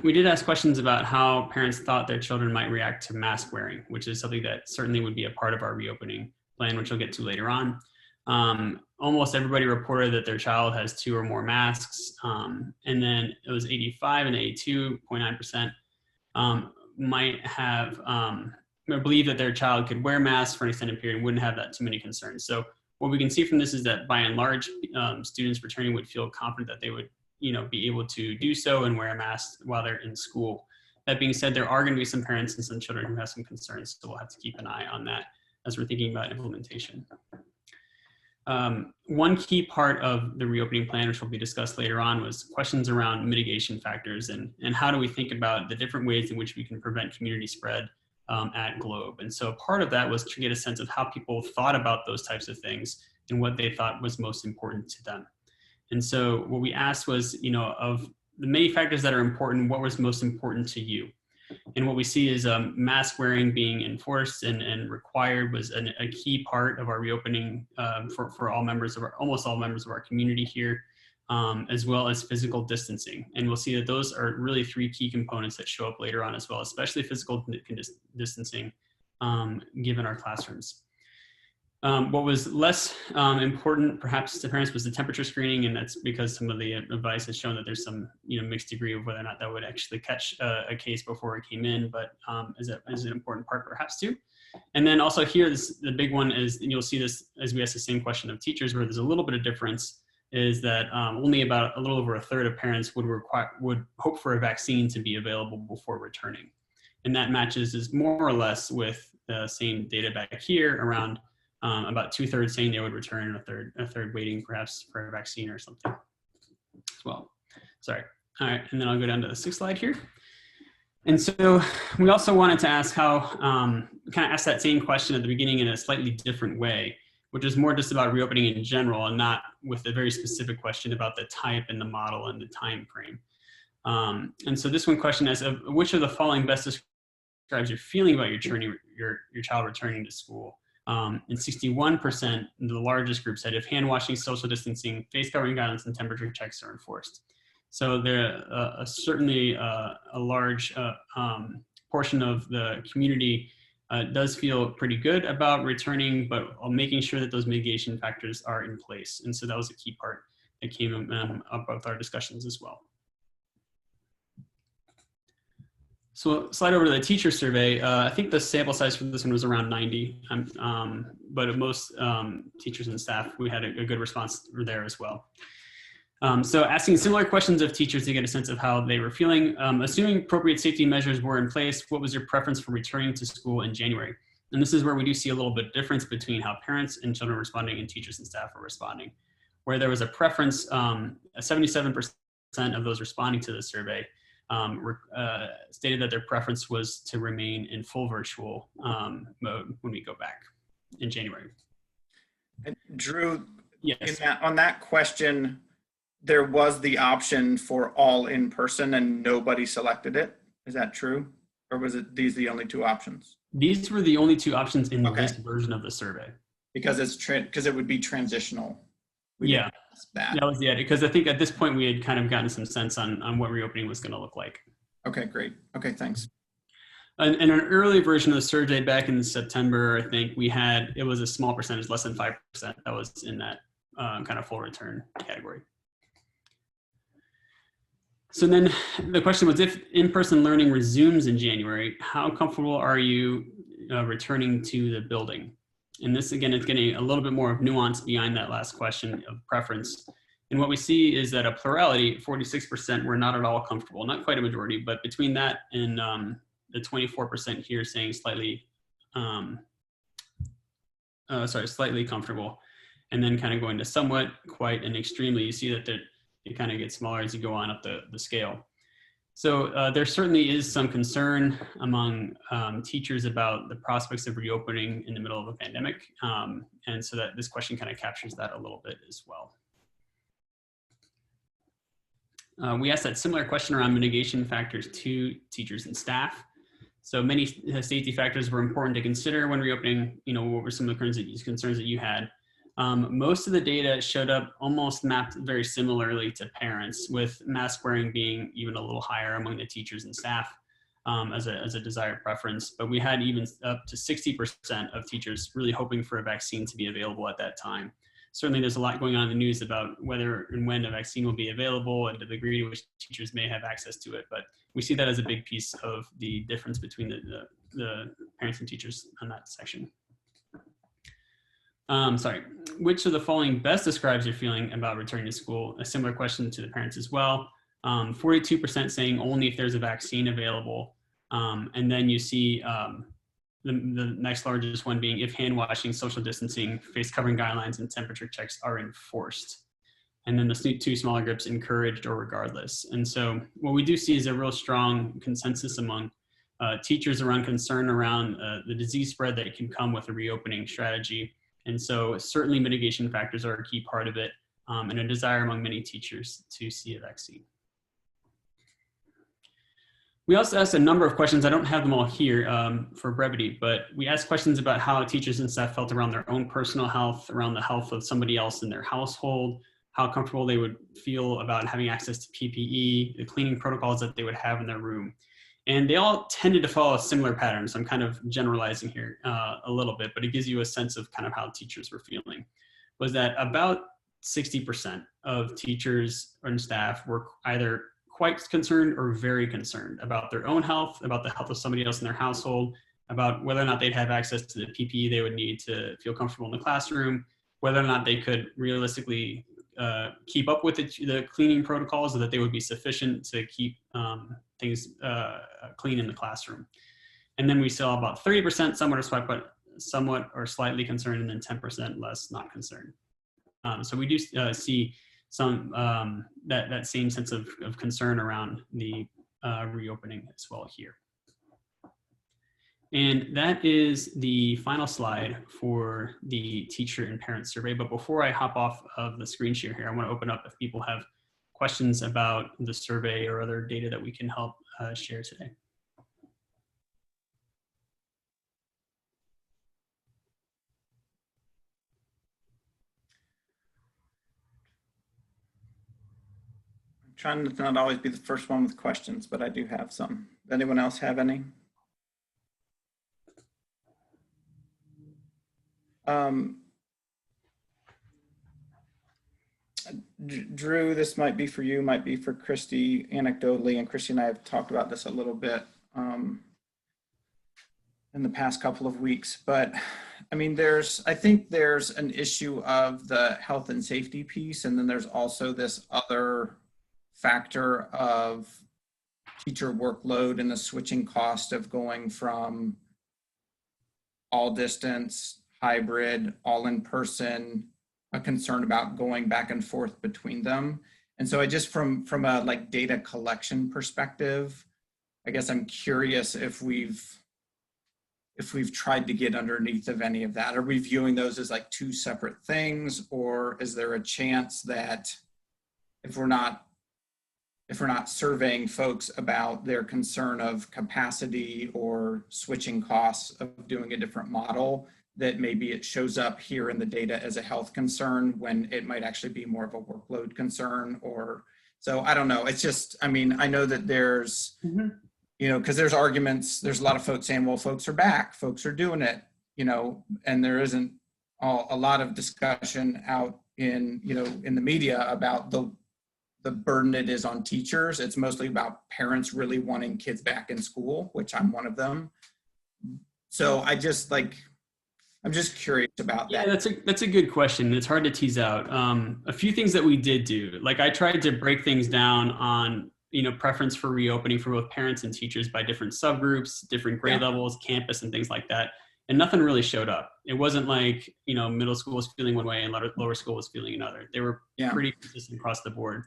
We did ask questions about how parents thought their children might react to mask wearing, which is something that certainly would be a part of our reopening plan, which we'll get to later on. Almost everybody reported that their child has 2 or more masks. And then it was 85 and 82.9% might have believe that their child could wear masks for an extended period and wouldn't have that too many concerns. So what we can see from this is that by and large, students returning would feel confident that they would be able to do so and wear a mask while they're in school. That being said, there are going to be some parents and some children who have some concerns, so we'll have to keep an eye on that as we're thinking about implementation. One key part of the reopening plan, which will be discussed later on, was questions around mitigation factors and how do we think about the different ways in which we can prevent community spread at Globe. And so part of that was to get a sense of how people thought about those types of things and what they thought was most important to them. And so what we asked was, of the many factors that are important, what was most important to you? And what we see is mask wearing being enforced and required was a key part of our reopening for all members of almost all members of our community here, as well as physical distancing. And we'll see that those are really 3 key components that show up later on as well, especially physical distancing given our classrooms. What was less important perhaps to parents was the temperature screening, and that's because some of the advice has shown that there's some mixed degree of whether or not that would actually catch a case before it came in, but is an important part perhaps too. And then also here, the big one is, and you'll see this as we ask the same question of teachers, where there's a little bit of difference, is that only about a little over a third of parents would hope for a vaccine to be available before returning. And that matches is more or less with the same data back here around about 2/3 saying they would return, and a third waiting perhaps for a vaccine or something as well. Sorry. All right, and then I'll go down to the 6th slide here. And so we also wanted to ask how, kind of ask that same question at the beginning in a slightly different way, which is more just about reopening in general and not with a very specific question about the type and the model and the time frame. And so this one question is, which of the following best describes your feeling about your child returning to school? And 61%, the largest group, said if hand washing, social distancing, face covering guidelines, and temperature checks are enforced. So there certainly a large portion of the community does feel pretty good about returning, but making sure that those mitigation factors are in place. And so that was a key part that came up with our discussions as well. So we'll slide over to the teacher survey. I think the sample size for this one was around 90, but most teachers and staff, we had a good response there as well. So asking similar questions of teachers to get a sense of how they were feeling. Assuming appropriate safety measures were in place, what was your preference for returning to school in January? And this is where we do see a little bit of difference between how parents and children are responding and teachers and staff are responding. Where there was a preference, 77% of those responding to the survey stated that their preference was to remain in full virtual mode when we go back in January. And Drew, yes. On that question, there was the option for all in person and nobody selected it. Is that true? Or was it these the only 2 options? These were the only 2 options in this version of the survey. because it would be transitional. We Yeah, didn't ask that. that was the idea, because I think at this point we had kind of gotten some sense on what reopening was going to look like. Okay, great. Okay, thanks. And in an early version of the survey back in September, I think it was a small percentage, less than 5%, that was in that kind of full return category. So then the question was, if in-person learning resumes in January, how comfortable are you returning to the building? And this, again, is getting a little bit more of nuance behind that last question of preference. And what we see is that a plurality, 46%, were not at all comfortable. Not quite a majority, but between that and the 24% here saying slightly comfortable, and then kind of going to somewhat, quite, and extremely, you see that it kind of gets smaller as you go on up the scale. So there certainly is some concern among teachers about the prospects of reopening in the middle of a pandemic. And so that this question kind of captures that a little bit as well. We asked that similar question around mitigation factors to teachers and staff. So many safety factors were important to consider when reopening. What were some of the concerns that you had? Most of the data showed up almost mapped very similarly to parents, with mask wearing being even a little higher among the teachers and staff as a desired preference. But we had even up to 60% of teachers really hoping for a vaccine to be available at that time. Certainly there's a lot going on in the news about whether and when a vaccine will be available and the degree to which teachers may have access to it. But we see that as a big piece of the difference between the parents and teachers on that section. Which of the following best describes your feeling about returning to school? A similar question to the parents as well. 42% saying only if there's a vaccine available. And then you see the next largest one being if hand washing, social distancing, face covering guidelines, and temperature checks are enforced. And then the two smaller groups encouraged or regardless. And so what we do see is a real strong consensus among teachers around concern around the disease spread that can come with a reopening strategy. And so certainly mitigation factors are a key part of it, and a desire among many teachers to see a vaccine. We also asked a number of questions. I don't have them all here for brevity, but we asked questions about how teachers and staff felt around their own personal health, around the health of somebody else in their household, how comfortable they would feel about having access to PPE, the cleaning protocols that they would have in their room. And they all tended to follow a similar pattern. So I'm kind of generalizing here a little bit, but it gives you a sense of kind of how teachers were feeling. Was that about 60% of teachers and staff were either quite concerned or very concerned about their own health, about the health of somebody else in their household, about whether or not they'd have access to the PPE they would need to feel comfortable in the classroom, whether or not they could realistically keep up with the cleaning protocols, so that they would be sufficient to keep things clean in the classroom. And then we saw about 30% somewhat or slightly concerned, and then 10% less not concerned. So we do see some that same sense of concern around the reopening as well here. And that is the final slide for the teacher and parent survey. But before I hop off of the screen share here, I want to open up if people have questions about the survey or other data that we can help share today. I'm trying to not always be the first one with questions, but I do have some. Does anyone else have any? Drew, this might be for you, might be for Christy anecdotally, and Christy and I have talked about this a little bit in the past couple of weeks, but I mean, I think there's an issue of the health and safety piece, and then there's also this other factor of teacher workload and the switching cost of going from all distance, hybrid, all in person, a concern about going back and forth between them. And so I just from a like data collection perspective, I guess I'm curious if we've tried to get underneath of any of that. Are we viewing those as like two separate things, or is there a chance that if we're not surveying folks about their concern of capacity or switching costs of doing a different model, that maybe it shows up here in the data as a health concern when it might actually be more of a workload concern. Or so I don't know. It's just, I mean, I know that there's, you know, because there's arguments, there's a lot of folks saying, well, folks are back, folks are doing it, you know, and there isn't a lot of discussion out in, you know, in the media about the burden it is on teachers. It's mostly about parents really wanting kids back in school, which I'm one of them. So I just like, I'm just curious about that. Yeah, that's a good question. It's hard to tease out. A few things that we did do, like I tried to break things down on, you know, preference for reopening for both parents and teachers by different subgroups, different grade levels, campus, and things like that. And nothing really showed up. It wasn't like, you know, middle school was feeling one way and lower school was feeling another. They were pretty consistent across the board.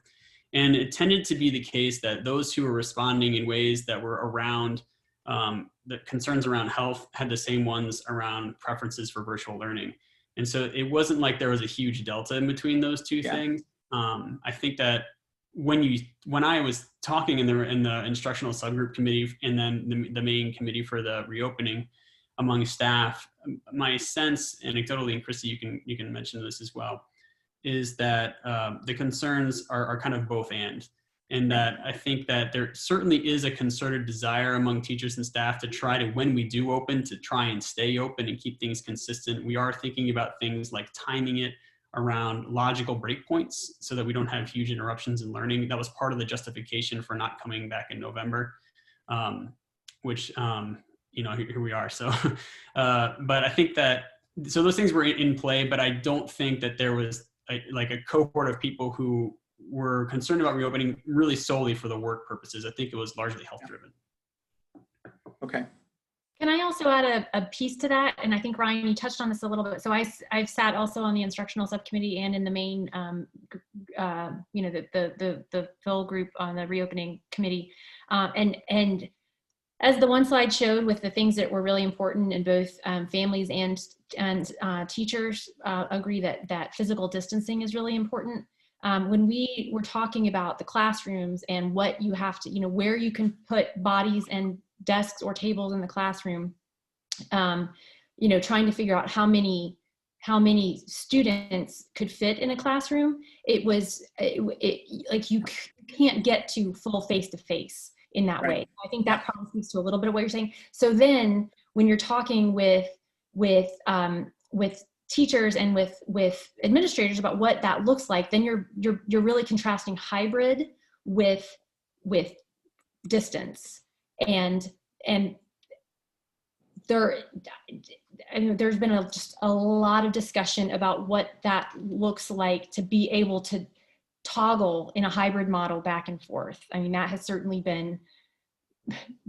And it tended to be the case that those who were responding in ways that were around the concerns around health had the same ones around preferences for virtual learning. And so it wasn't like there was a huge delta in between those two things. I think that when I was talking in the instructional subgroup committee and then the main committee for the reopening among staff, my sense anecdotally, and Christy, you can mention this as well, is that the concerns are kind of both and that I think that there certainly is a concerted desire among teachers and staff to try to, when we do open, to try and stay open and keep things consistent. We are thinking about things like timing it around logical breakpoints so that we don't have huge interruptions in learning. That was part of the justification for not coming back in November, which, you know, here we are. So, but I think that, so those things were in play, but I don't think that there was like a cohort of people who were concerned about reopening really solely for the work purposes. I think it was largely health driven. Okay. Can I also add a piece to that? And I think Ryan, you touched on this a little bit. So I've sat also on the instructional subcommittee and in the main, you know, the Phil group on the reopening committee. And as the one slide showed with the things that were really important, and both families and teachers agree that physical distancing is really important. When we were talking about the classrooms and what you have to, you know, where you can put bodies and desks or tables in the classroom, you know, trying to figure out how many students could fit in a classroom, it was like you can't get to full face-to-face in that way. I think that probably speaks to a little bit of what you're saying. So then when you're talking with teachers and with administrators about what that looks like, then you're really contrasting hybrid with distance. And there's been just a lot of discussion about what that looks like to be able to toggle in a hybrid model back and forth. I mean, that has certainly been,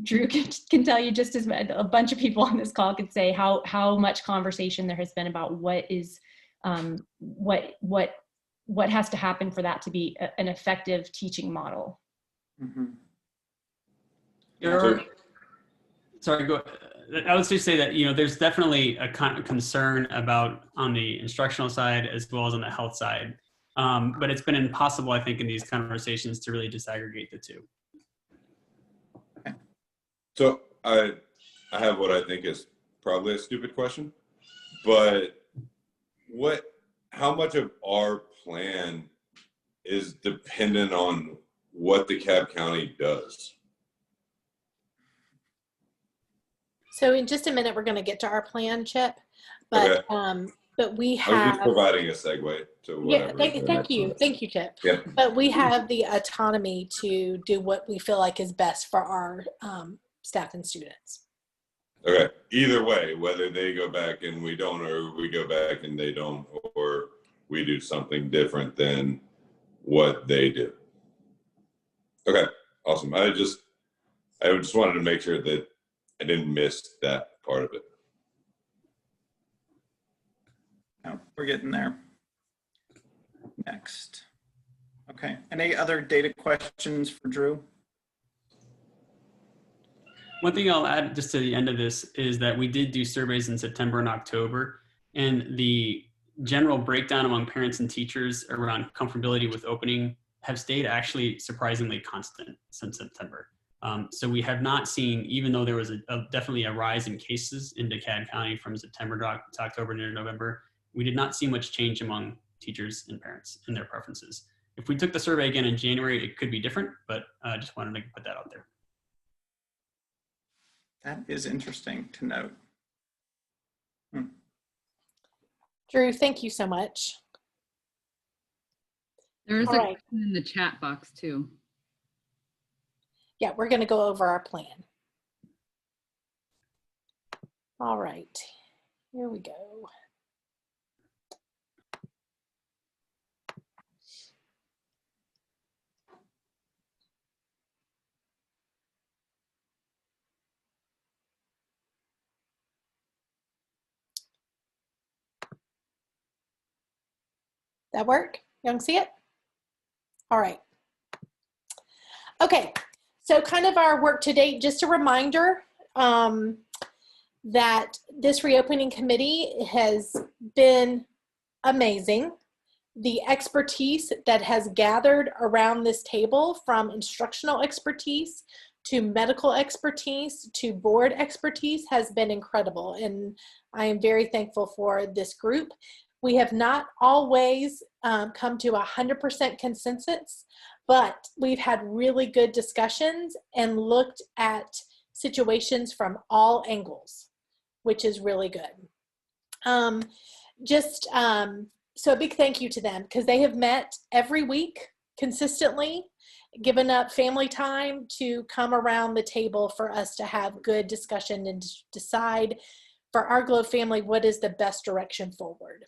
Drew can tell you just as a bunch of people on this call could say how much conversation there has been about what is what has to happen for that to be an effective teaching model. Mm-hmm. Sorry, go. I would just say that, you know, there's definitely a concern about on the instructional side as well as on the health side, but it's been impossible, I think, in these conversations to really disaggregate the two. So I have what I think is probably a stupid question, but how much of our plan is dependent on what the DeKalb County does? So in just a minute, we're going to get to our plan, Chip, but but we have. I was just providing a segue to whatever. Yeah, thank you, Chip. Yeah. But we have the autonomy to do what we feel like is best for our staff and students. Okay. Either way, whether they go back and we don't, or we go back and they don't, or we do something different than what they do. Okay. Awesome. I just wanted to make sure that I didn't miss that part of it. No, we're getting there. Next. Okay. Any other data questions for Drew? One thing I'll add just to the end of this is that we did do surveys in September and October, and the general breakdown among parents and teachers around comfortability with opening have stayed actually surprisingly constant since September. So we have not seen, even though there was definitely a rise in cases in DeKalb County from September to October to November, we did not see much change among teachers and parents in their preferences. If we took the survey again in January, it could be different, but I just wanted to put that out there. That is interesting to note. Drew, thank you so much. There is All a right. question in the chat box too. Yeah, we're going to go over our plan. All right, here we go. That work? You can see it? All right. Okay, so kind of our work to date, just a reminder that this reopening committee has been amazing. The expertise that has gathered around this table, from instructional expertise to medical expertise to board expertise, has been incredible. And I am very thankful for this group. We have not always come to 100% consensus, but we've had really good discussions and looked at situations from all angles, which is really good. So a big thank you to them, because they have met every week consistently, given up family time to come around the table for us to have good discussion and decide for our Globe family what is the best direction forward.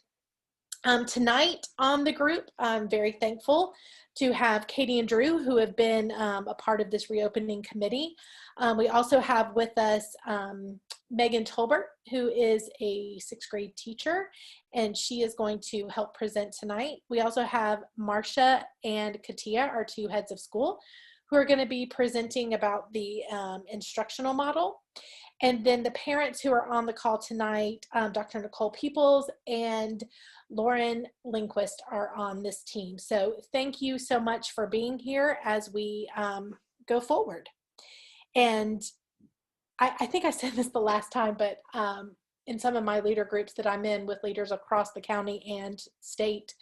Tonight on the group, I'm very thankful to have Katie and Drew, who have been a part of this reopening committee. We also have with us Megan Tolbert, who is a 6th grade teacher, and she is going to help present tonight. We also have Marcia and Katia, our 2 heads of school, who are going to be presenting about the instructional model. And then the parents who are on the call tonight, Dr. Nicole Peoples and Lauren Lindquist, are on this team. So thank you so much for being here as we go forward. And I think I said this the last time, but in some of my leader groups that I'm in with leaders across the county and state,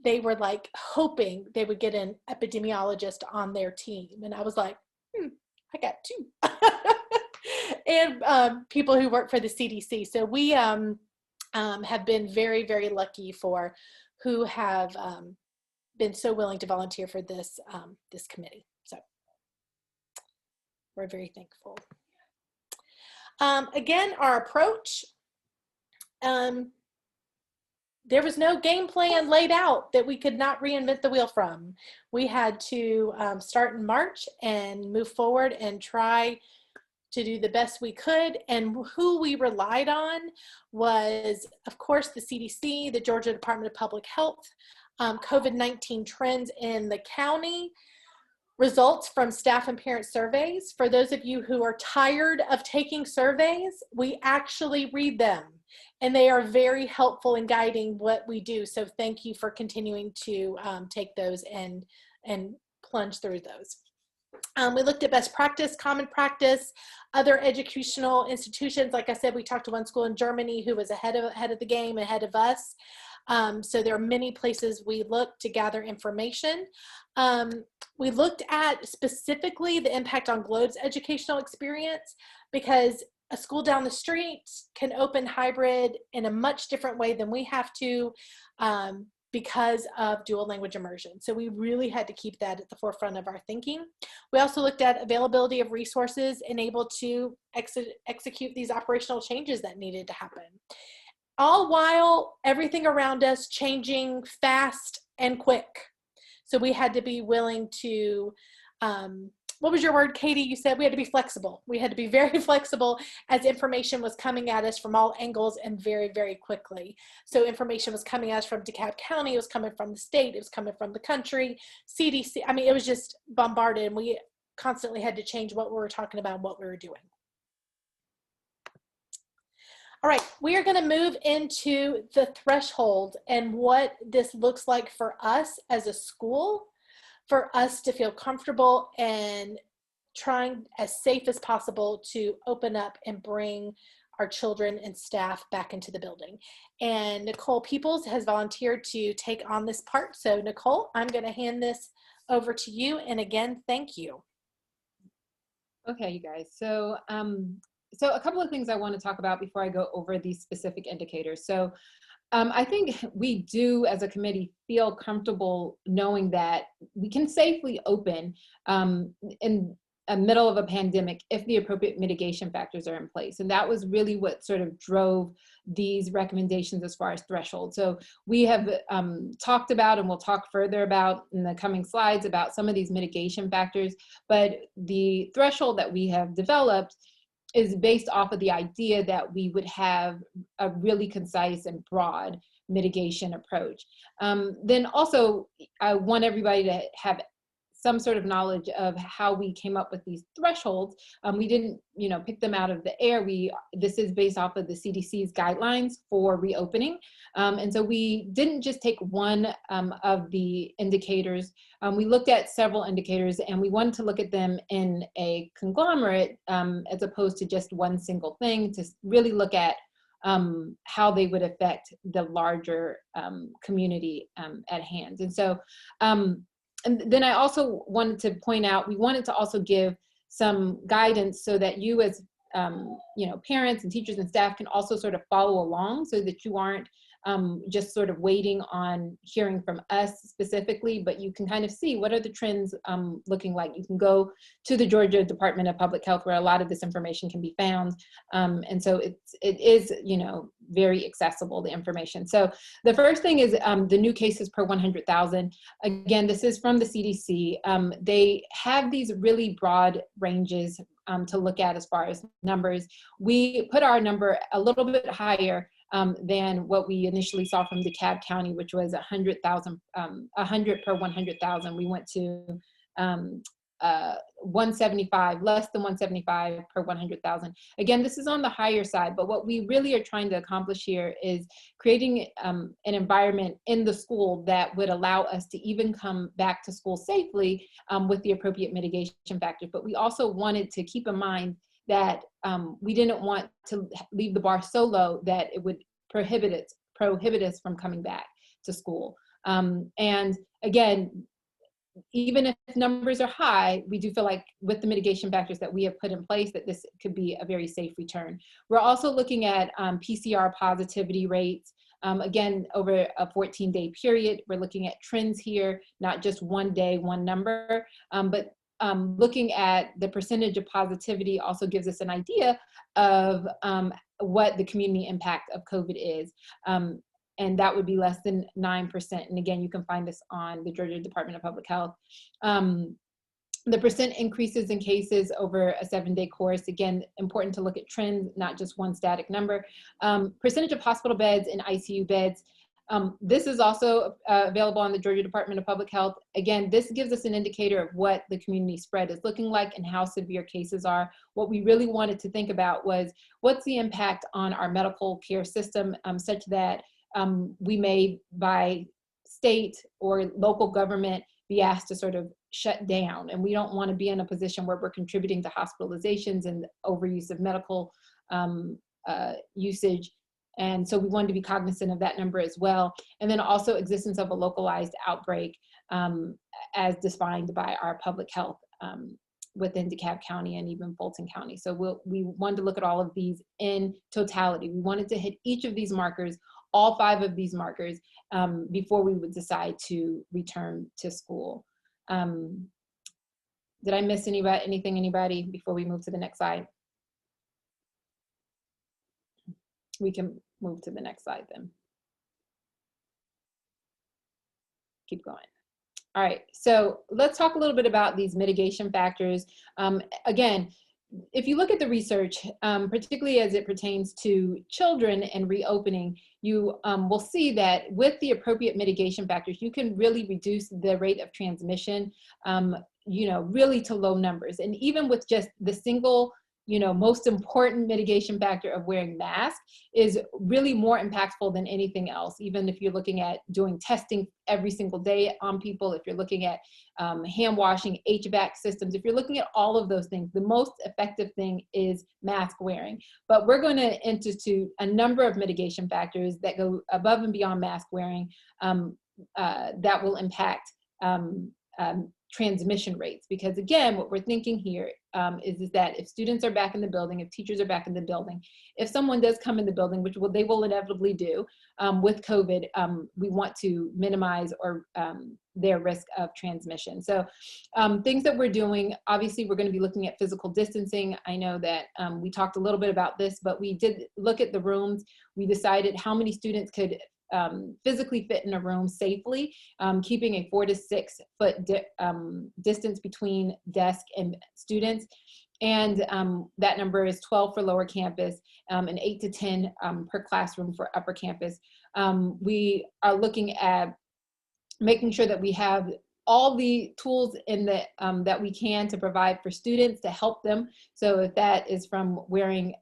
they were like hoping they would get an epidemiologist on their team. And I was like, I got 2. And people who work for the CDC. So we have been very, very lucky for who have been so willing to volunteer for this, this committee. So we're very thankful. Again, our approach, there was no game plan laid out that we could not reinvent the wheel from. We had to start in March and move forward and try to do the best we could. And who we relied on was, of course, the CDC, the Georgia Department of Public Health, COVID-19 trends in the county, results from staff and parent surveys. For those of you who are tired of taking surveys, we actually read them, and they are very helpful in guiding what we do. So thank you for continuing to take those and plunge through those. We looked at best practice, common practice, other educational institutions. Like I said, we talked to one school in Germany who was ahead of the game, ahead of us. So there are many places we look to gather information. We looked at specifically the impact on Globe's educational experience, because a school down the street can open hybrid in a much different way than we have to, because of dual language immersion. So we really had to keep that at the forefront of our thinking. We also looked at availability of resources and able to execute these operational changes that needed to happen, all while everything around us changing fast and quick. So we had to be willing to, what was your word, Katie? You said we had to be flexible. We had to be very flexible as information was coming at us from all angles and very, very quickly. So information was coming at us from DeKalb County, it was coming from the state, it was coming from the country, CDC. I mean, it was just bombarded, and we constantly had to change what we were talking about and what we were doing. All right, we are going to move into the threshold and what this looks like for us as a school, for us to feel comfortable and trying as safe as possible to open up and bring our children and staff back into the building. And Nicole Peoples has volunteered to take on this part. So Nicole, I'm going to hand this over to you. And again, thank you. Okay, you guys. So, so a couple of things I want to talk about before I go over these specific indicators. So I think we do, as a committee, feel comfortable knowing that we can safely open in the middle of a pandemic if the appropriate mitigation factors are in place. And that was really what sort of drove these recommendations as far as threshold. So we have talked about, and we'll talk further about in the coming slides, about some of these mitigation factors, but the threshold that we have developed is based off of the idea that we would have a really concise and broad mitigation approach. Then also, I want everybody to have some sort of knowledge of how we came up with these thresholds. We didn't, pick them out of the air. This is based off of the CDC's guidelines for reopening. And so we didn't just take one of the indicators. We looked at several indicators, and we wanted to look at them in a conglomerate as opposed to just one single thing, to really look at how they would affect the larger community at hand. And so, and then I also wanted to point out, we wanted to also give some guidance so that you as, parents and teachers and staff can also sort of follow along, so that you aren't just sort of waiting on hearing from us specifically, but you can kind of see what are the trends looking like. You can go to the Georgia Department of Public Health, where a lot of this information can be found. And so it is, very accessible, the information. So the first thing is the new cases per 100,000. Again, this is from the CDC. They have these really broad ranges to look at as far as numbers. We put our number a little bit higher than what we initially saw from DeKalb County, which was 100,000, 100 per 100,000. We went to 175, less than 175 per 100,000. Again, this is on the higher side, but what we really are trying to accomplish here is creating an environment in the school that would allow us to even come back to school safely with the appropriate mitigation factors. But we also wanted to keep in mind that we didn't want to leave the bar so low that it would prohibit us from coming back to school. And again, even if numbers are high, we do feel like with the mitigation factors that we have put in place, that this could be a very safe return. We're also looking at PCR positivity rates. Again, over a 14-day period, we're looking at trends here, not just one day, one number, but looking at the percentage of positivity also gives us an idea of what the community impact of COVID is. And that would be less than 9%. And again, you can find this on the Georgia Department of Public Health. The percent increases in cases over a 7-day course, again, important to look at trends, not just one static number. Percentage of hospital beds and ICU beds. This is also available on the Georgia Department of Public Health. Again, this gives us an indicator of what the community spread is looking like and how severe cases are. What we really wanted to think about was, what's the impact on our medical care system, such that we may, by state or local government, be asked to sort of shut down. And we don't want to be in a position where we're contributing to hospitalizations and overuse of medical usage. And so we wanted to be cognizant of that number as well. And then also existence of a localized outbreak as defined by our public health within DeKalb County and even Fulton County. So we wanted to look at all of these in totality. We wanted to hit each of these markers, all 5 of these markers, before we would decide to return to school. Did I miss anybody before we move to the next slide? We can move to the next slide then. Keep going. All right, so let's talk a little bit about these mitigation factors. Again, if you look at the research, particularly as it pertains to children and reopening, you will see that with the appropriate mitigation factors, you can really reduce the rate of transmission, really to low numbers. And even with just the single most important mitigation factor of wearing masks is really more impactful than anything else. Even if you're looking at doing testing every single day on people, if you're looking at hand washing, HVAC systems, if you're looking at all of those things, the most effective thing is mask wearing. But we're going to institute a number of mitigation factors that go above and beyond mask wearing that will impact transmission rates. Because again, what we're thinking here is that if students are back in the building, if teachers are back in the building, if someone does come in the building, which they will inevitably do with COVID, we want to minimize their risk of transmission. So things that we're doing, obviously we're going to be looking at physical distancing. I know that we talked a little bit about this, but we did look at the rooms. We decided how many students could physically fit in a room safely, keeping a 4 to 6 foot distance between desk and students. And that number is 12 for lower campus and 8 to 10 per classroom for upper campus. We are looking at making sure that we have all the tools in the that we can to provide for students to help them. So if that is from wearing,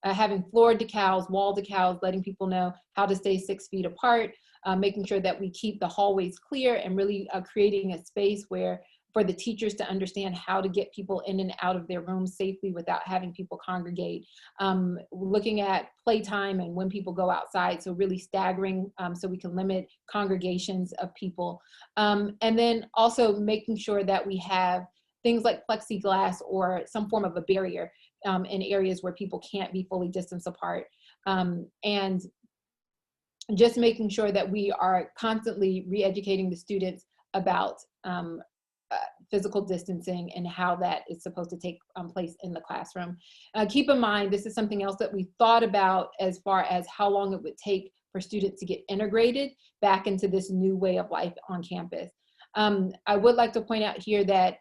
having floor decals, wall decals, letting people know how to stay 6 feet apart, making sure that we keep the hallways clear, and really creating a space where for the teachers to understand how to get people in and out of their rooms safely without having people congregate. Looking at playtime and when people go outside, so really staggering so we can limit congregations of people. And then also making sure that we have things like plexiglass or some form of a barrier in areas where people can't be fully distanced apart. And just making sure that we are constantly re-educating the students about physical distancing and how that is supposed to take place in the classroom. Keep in mind, this is something else that we thought about as far as how long it would take for students to get integrated back into this new way of life on campus. I would like to point out here that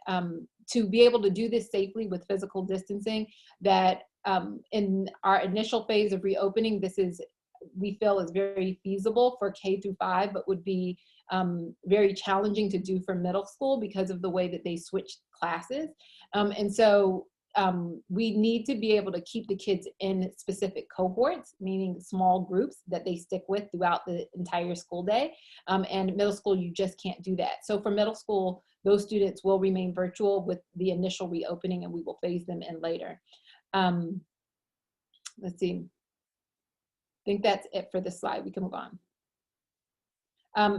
to be able to do this safely with physical distancing, that in our initial phase of reopening, this is, we feel is very feasible for K through 5, but would be very challenging to do for middle school because of the way that they switch classes. And so we need to be able to keep the kids in specific cohorts, meaning small groups that they stick with throughout the entire school day. And middle school, you just can't do that. So for middle school, those students will remain virtual with the initial reopening, and we will phase them in later. Let's see. I think that's it for this slide. We can move on.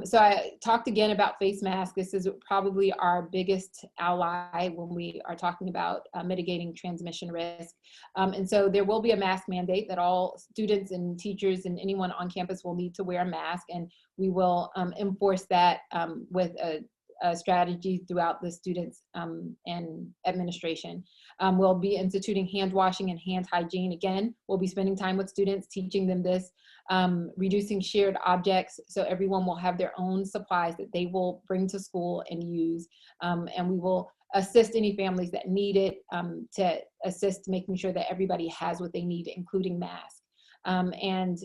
So I talked again about face masks. This is probably our biggest ally when we are talking about mitigating transmission risk. And so there will be a mask mandate that all students and teachers and anyone on campus will need to wear a mask, and we will enforce that with a strategy throughout the students and administration. We'll be instituting hand washing and hand hygiene. Again, we'll be spending time with students, teaching them this, reducing shared objects, so everyone will have their own supplies that they will bring to school and use. And we will assist any families that need it to assist making sure that everybody has what they need, including masks. And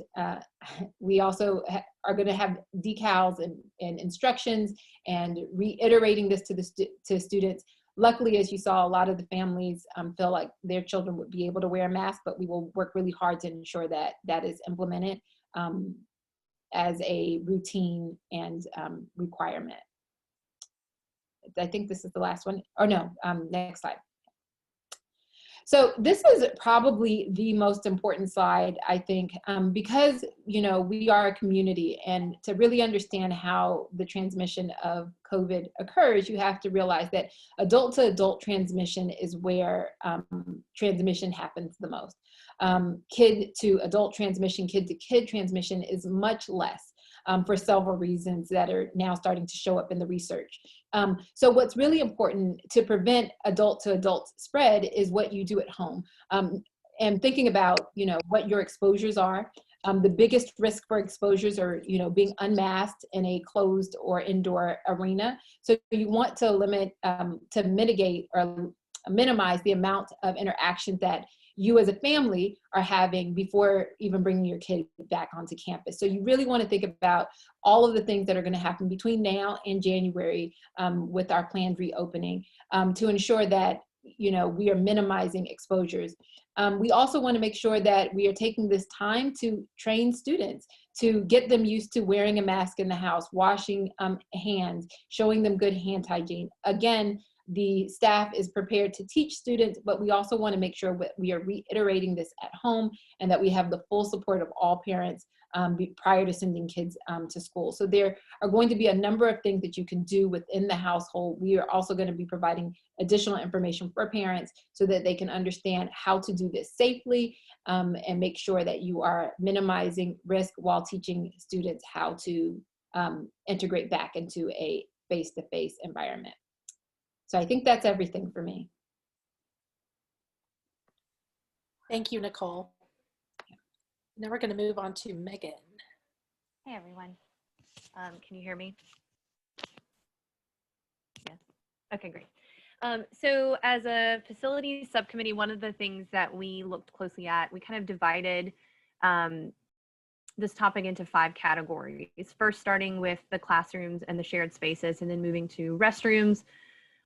we also are going to have decals and instructions and reiterating this to students. Luckily, as you saw, a lot of the families feel like their children would be able to wear a mask, but we will work really hard to ensure that that is implemented as a routine and requirement. I think this is the last one. Or no, next slide. So this is probably the most important slide, I think, because, you know, we are a community, and to really understand how the transmission of COVID occurs, you have to realize that adult to adult transmission is where transmission happens the most. Kid to adult transmission, kid to kid transmission is much less for several reasons that are now starting to show up in the research. So what's really important to prevent adult to adult spread is what you do at home. And thinking about, you know, what your exposures are. The biggest risk for exposures are, you know, being unmasked in a closed or indoor arena. So you want to limit, to mitigate or minimize the amount of interactions that you as a family are having before even bringing your kid back onto campus. So you really want to think about all of the things that are going to happen between now and January with our planned reopening to ensure that you know, we are minimizing exposures. We also want to make sure that we are taking this time to train students, to get them used to wearing a mask in the house, washing hands, showing them good hand hygiene. Again, the staff is prepared to teach students, but we also want to make sure that we are reiterating this at home and that we have the full support of all parents prior to sending kids to school. So there are going to be a number of things that you can do within the household. We are also going to be providing additional information for parents so that they can understand how to do this safely and make sure that you are minimizing risk while teaching students how to integrate back into a face-to-face environment. So I think that's everything for me. Thank you, Nicole. Now we're going to move on to Megan. Hey, everyone. Can you hear me? Yes. Okay, great. So as a facilities subcommittee, one of the things that we looked closely at, we kind of divided this topic into 5 categories. First, starting with the classrooms and the shared spaces, and then moving to restrooms,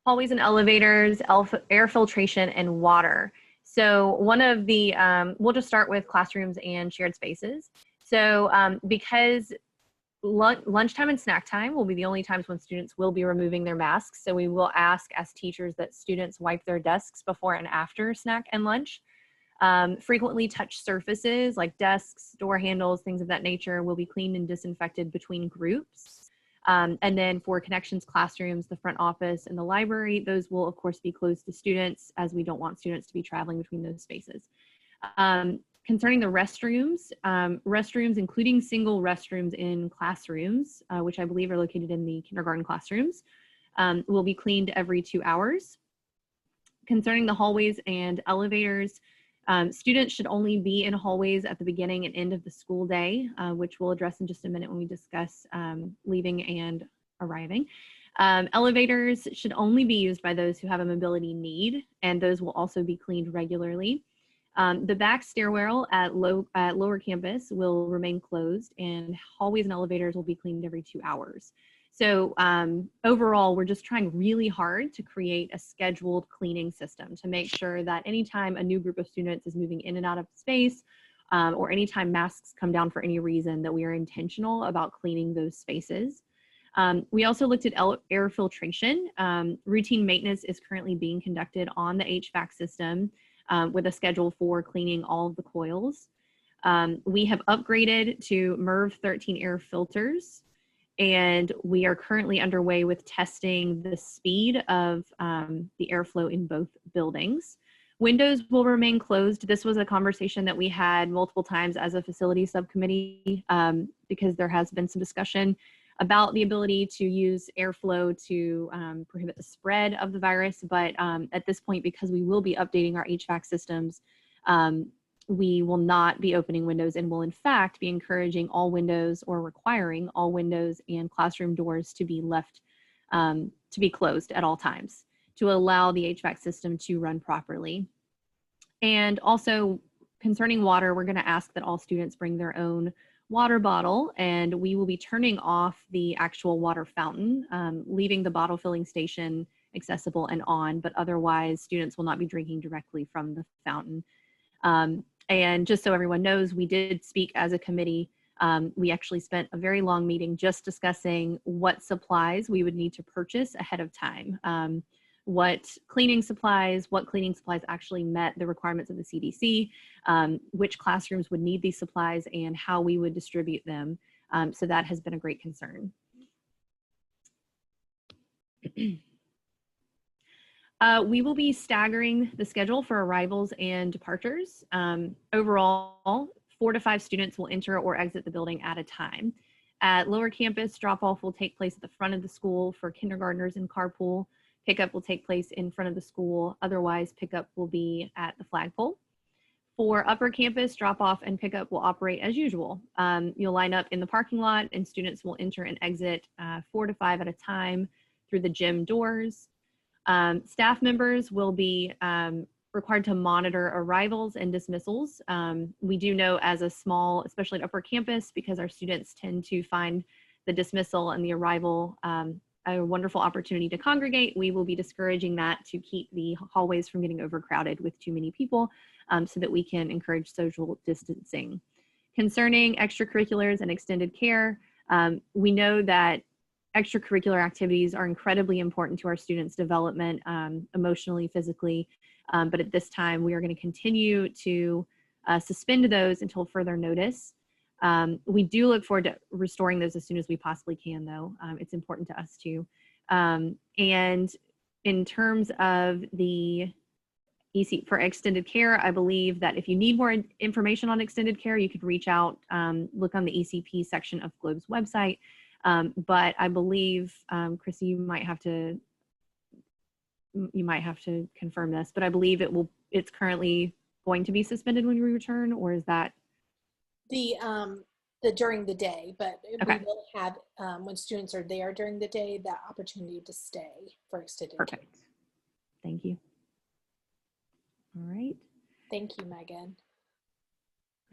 hallways and elevators, air filtration, and water. So one of the, we'll just start with classrooms and shared spaces. So because lunchtime and snack time will be the only times when students will be removing their masks. So we will ask as teachers that students wipe their desks before and after snack and lunch. Frequently touched surfaces like desks, door handles, things of that nature will be cleaned and disinfected between groups. And then for connections classrooms, the front office and the library, those will of course be closed to students as we don't want students to be traveling between those spaces. Concerning the restrooms, restrooms including single restrooms in classrooms, which I believe are located in the kindergarten classrooms, will be cleaned every 2 hours. Concerning the hallways and elevators, students should only be in hallways at the beginning and end of the school day, which we'll address in just a minute when we discuss leaving and arriving. Elevators should only be used by those who have a mobility need, and those will also be cleaned regularly. The back stairwell at lower campus will remain closed, and hallways and elevators will be cleaned every 2 hours. So overall, we're just trying really hard to create a scheduled cleaning system to make sure that anytime a new group of students is moving in and out of space, or anytime masks come down for any reason, that we are intentional about cleaning those spaces. We also looked at air filtration. Routine maintenance is currently being conducted on the HVAC system with a schedule for cleaning all of the coils. We have upgraded to MERV 13 air filters, and we are currently underway with testing the speed of the airflow in both buildings. Windows will remain closed. This was a conversation that we had multiple times as a facility subcommittee because there has been some discussion about the ability to use airflow to prohibit the spread of the virus. But at this point, because we will be updating our HVAC systems, we will not be opening windows and will in fact be encouraging all windows or requiring all windows and classroom doors to be left to be closed at all times to allow the HVAC system to run properly. And also concerning water, we're going to ask that all students bring their own water bottle, and we will be turning off the actual water fountain, leaving the bottle filling station accessible and on, but otherwise students will not be drinking directly from the fountain. And just so everyone knows, we did speak as a committee. We actually spent a very long meeting just discussing what supplies we would need to purchase ahead of time. What cleaning supplies actually met the requirements of the CDC, which classrooms would need these supplies, and how we would distribute them. So that has been a great concern. We will be staggering the schedule for arrivals and departures. Overall, 4 to 5 students will enter or exit the building at a time. At lower campus, drop-off will take place at the front of the school for kindergartners in carpool. Pickup will take place in front of the school. Otherwise, pickup will be at the flagpole. For upper campus, drop-off and pickup will operate as usual. You'll line up in the parking lot, and students will enter and exit 4 to 5 at a time through the gym doors. Staff members will be required to monitor arrivals and dismissals. We do know as a small, especially at upper campus, because our students tend to find the dismissal and the arrival a wonderful opportunity to congregate, we will be discouraging that to keep the hallways from getting overcrowded with too many people, so that we can encourage social distancing. Concerning extracurriculars and extended care, we know that extracurricular activities are incredibly important to our students' development, emotionally, physically, but at this time we are going to continue to suspend those until further notice. We do look forward to restoring those as soon as we possibly can, though. It's important to us too. And in terms of the EC for extended care, I believe that if you need more information on extended care, you could reach out, look on the ECP section of Globe's website. But I believe, Chrissy, you might have to confirm this, but I believe it's currently going to be suspended when we return, or is that? The during the day, but Okay. we will have, when students are there during the day, that opportunity to stay for extended care. Perfect. Thank you. All right. Thank you, Megan.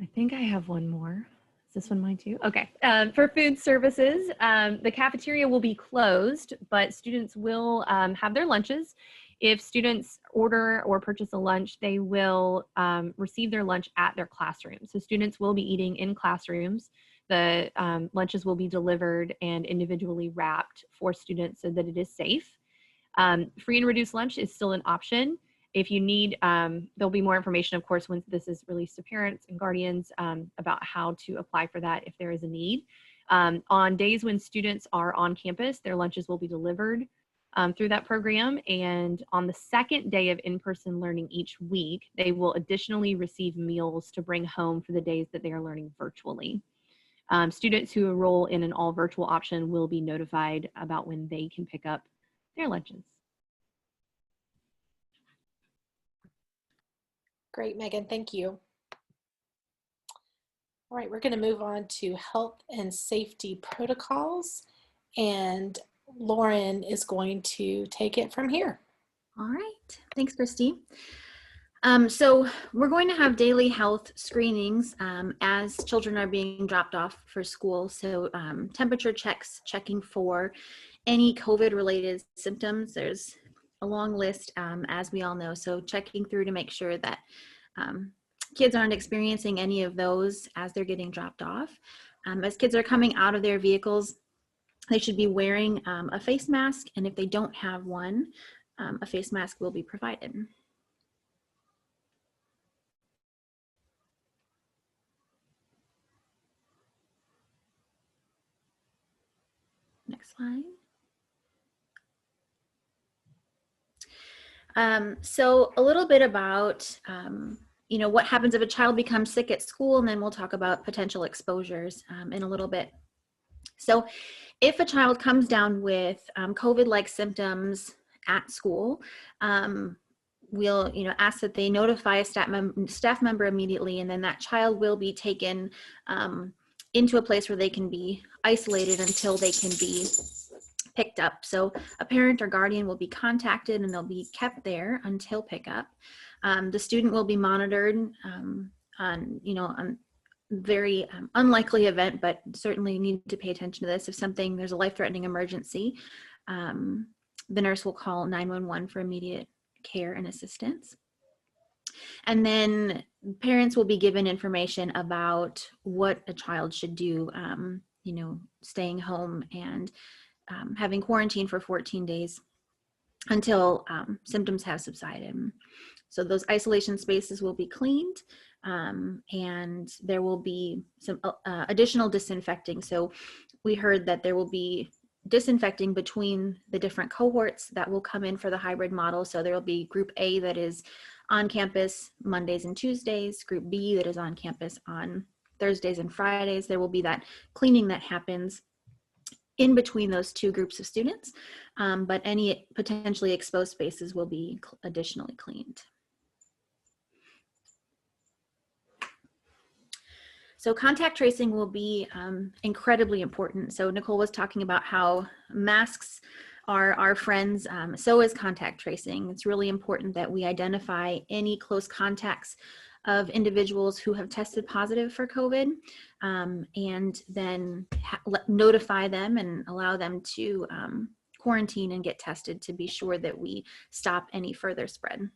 I think I have one more. Is this one mine too? Okay. For food services, the cafeteria will be closed, but students will have their lunches. If students order or purchase a lunch, they will receive their lunch at their classroom. So students will be eating in classrooms. The lunches will be delivered and individually wrapped for students so that it is safe. Free and reduced lunch is still an option. If you need, there'll be more information, of course, once this is released to parents and guardians about how to apply for that if there is a need. On days when students are on campus, their lunches will be delivered through that program. And on the second day of in-person learning each week, they will additionally receive meals to bring home for the days that they are learning virtually. Students who enroll in an all virtual option will be notified about when they can pick up their lunches. Great, Megan, thank you. All right, we're going to move on to health and safety protocols, and Lauren is going to take it from here. All right, thanks, Christy. So we're going to have daily health screenings as children are being dropped off for school. So temperature checks, checking for any COVID-related symptoms. There's a long list, as we all know. So checking through to make sure that kids aren't experiencing any of those as they're getting dropped off. As kids are coming out of their vehicles, they should be wearing a face mask. And if they don't have one, a face mask will be provided. Next slide. So a little bit about, what happens if a child becomes sick at school, and then we'll talk about potential exposures in a little bit. So if a child comes down with COVID-like symptoms at school, we'll ask that they notify a staff member immediately, and then that child will be taken into a place where they can be isolated until they can be picked up. So a parent or guardian will be contacted and they'll be kept there until pickup. The student will be monitored on very unlikely event, but certainly need to pay attention to this. If there's a life-threatening emergency, the nurse will call 911 for immediate care and assistance. And then parents will be given information about what a child should do, staying home and having quarantine for 14 days until symptoms have subsided. So those isolation spaces will be cleaned, and there will be some additional disinfecting. So we heard that there will be disinfecting between the different cohorts that will come in for the hybrid model. So there will be group A that is on campus Mondays and Tuesdays, group B that is on campus on Thursdays and Fridays. There will be that cleaning that happens in between those two groups of students, but any potentially exposed spaces will be additionally cleaned. So contact tracing will be incredibly important. So Nicole was talking about how masks are our friends, so is contact tracing. It's really important that we identify any close contacts of individuals who have tested positive for COVID, and then notify them and allow them to quarantine and get tested to be sure that we stop any further spread.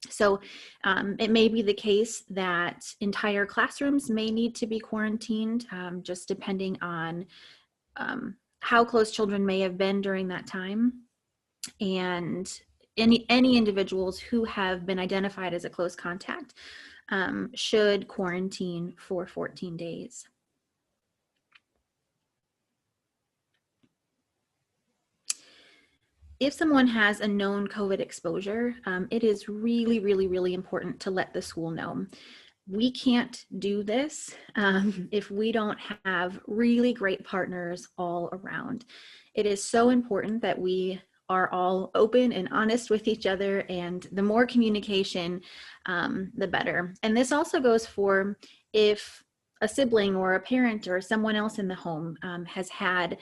So it may be the case that entire classrooms may need to be quarantined, just depending on how close children may have been during that time. And any individuals who have been identified as a close contact should quarantine for 14 days. If someone has a known COVID exposure, it is really, really, really important to let the school know. We can't do this if we don't have really great partners all around. It is so important that we are all open and honest with each other, and the more communication, the better. And this also goes for if a sibling or a parent or someone else in the home has had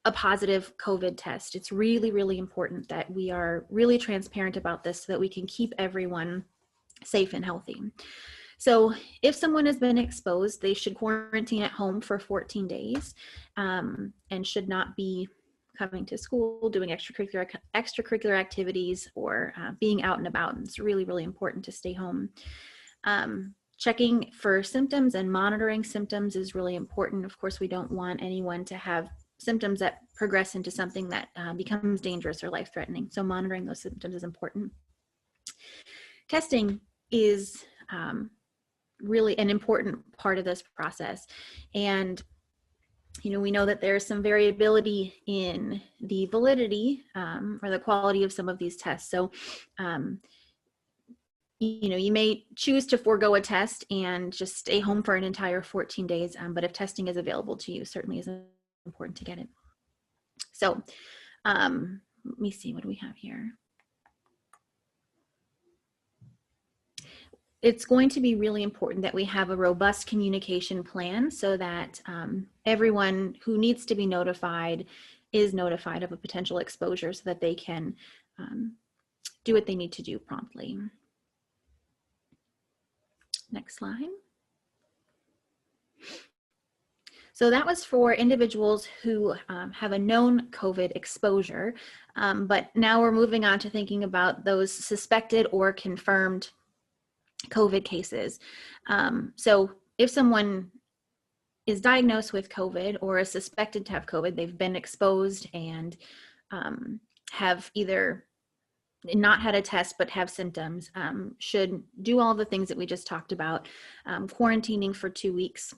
a positive COVID test. It's really, really important that we are really transparent about this so that we can keep everyone safe and healthy. So if someone has been exposed, they should quarantine at home for 14 days and should not be coming to school, doing extracurricular activities, or being out and about. It's really, really important to stay home. Checking for symptoms and monitoring symptoms is really important. Of course, we don't want anyone to have symptoms that progress into something that becomes dangerous or life-threatening. So monitoring those symptoms is important. Testing is really an important part of this process. And we know that there's some variability in the validity or the quality of some of these tests. So, you may choose to forego a test and just stay home for an entire 14 days. But if testing is available to you, certainly is important to get it. So let me see, what do we have here? It's going to be really important that we have a robust communication plan so that everyone who needs to be notified is notified of a potential exposure so that they can do what they need to do promptly. Next slide. So that was for individuals who have a known COVID exposure, but now we're moving on to thinking about those suspected or confirmed COVID cases. So if someone is diagnosed with COVID or is suspected to have COVID, they've been exposed and have either not had a test but have symptoms, should do all the things that we just talked about, quarantining for 2 weeks.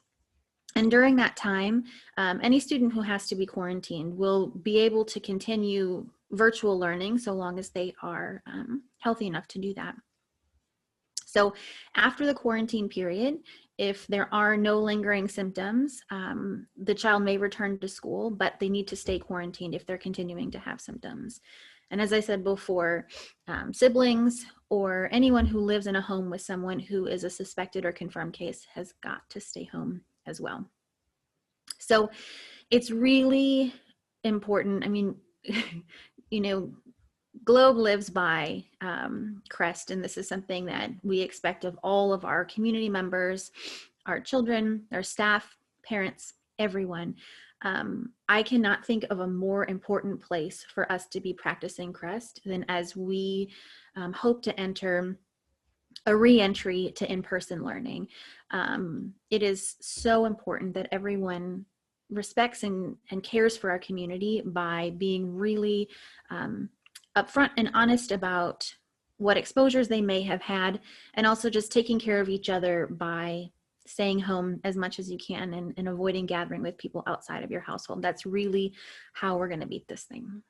And during that time, any student who has to be quarantined will be able to continue virtual learning so long as they are healthy enough to do that. So after the quarantine period, if there are no lingering symptoms, the child may return to school, but they need to stay quarantined if they're continuing to have symptoms. And as I said before, siblings or anyone who lives in a home with someone who is a suspected or confirmed case has got to stay home as well. So it's really important. I mean, Globe lives by CREST, and this is something that we expect of all of our community members, our children, our staff, parents, everyone. I cannot think of a more important place for us to be practicing CREST than as we hope to enter a re-entry to in-person learning. It is so important that everyone respects and cares for our community by being really upfront and honest about what exposures they may have had, and also just taking care of each other by staying home as much as you can and avoiding gathering with people outside of your household. That's really how we're going to beat this thing.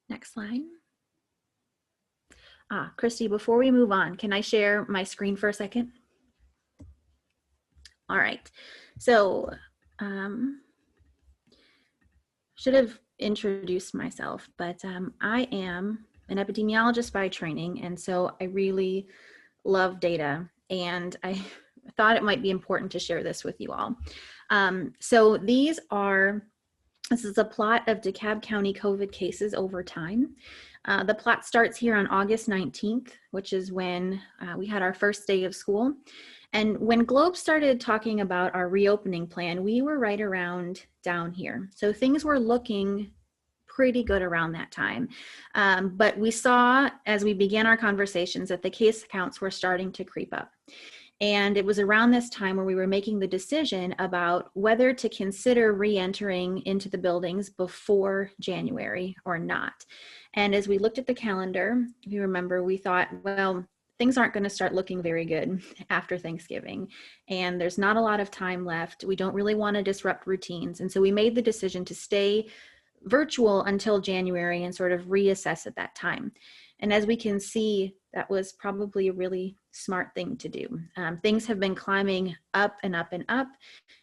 Next slide. Christy, before we move on, can I share my screen for a second? All right. So, should have introduced myself, but I am an epidemiologist by training, and so I really love data, and I thought it might be important to share this with you all. So this is a plot of DeKalb County COVID cases over time. The plot starts here on August 19th, which is when we had our first day of school. And when Globe started talking about our reopening plan, we were right around down here. So things were looking pretty good around that time. But we saw as we began our conversations that the case counts were starting to creep up. And it was around this time where we were making the decision about whether to consider re-entering into the buildings before January or not. And as we looked at the calendar, if you remember, we thought, well, things aren't going to start looking very good after Thanksgiving. And there's not a lot of time left. We don't really want to disrupt routines. And so we made the decision to stay virtual until January and sort of reassess at that time. And as we can see, that was probably a really smart thing to do. Things have been climbing up and up and up.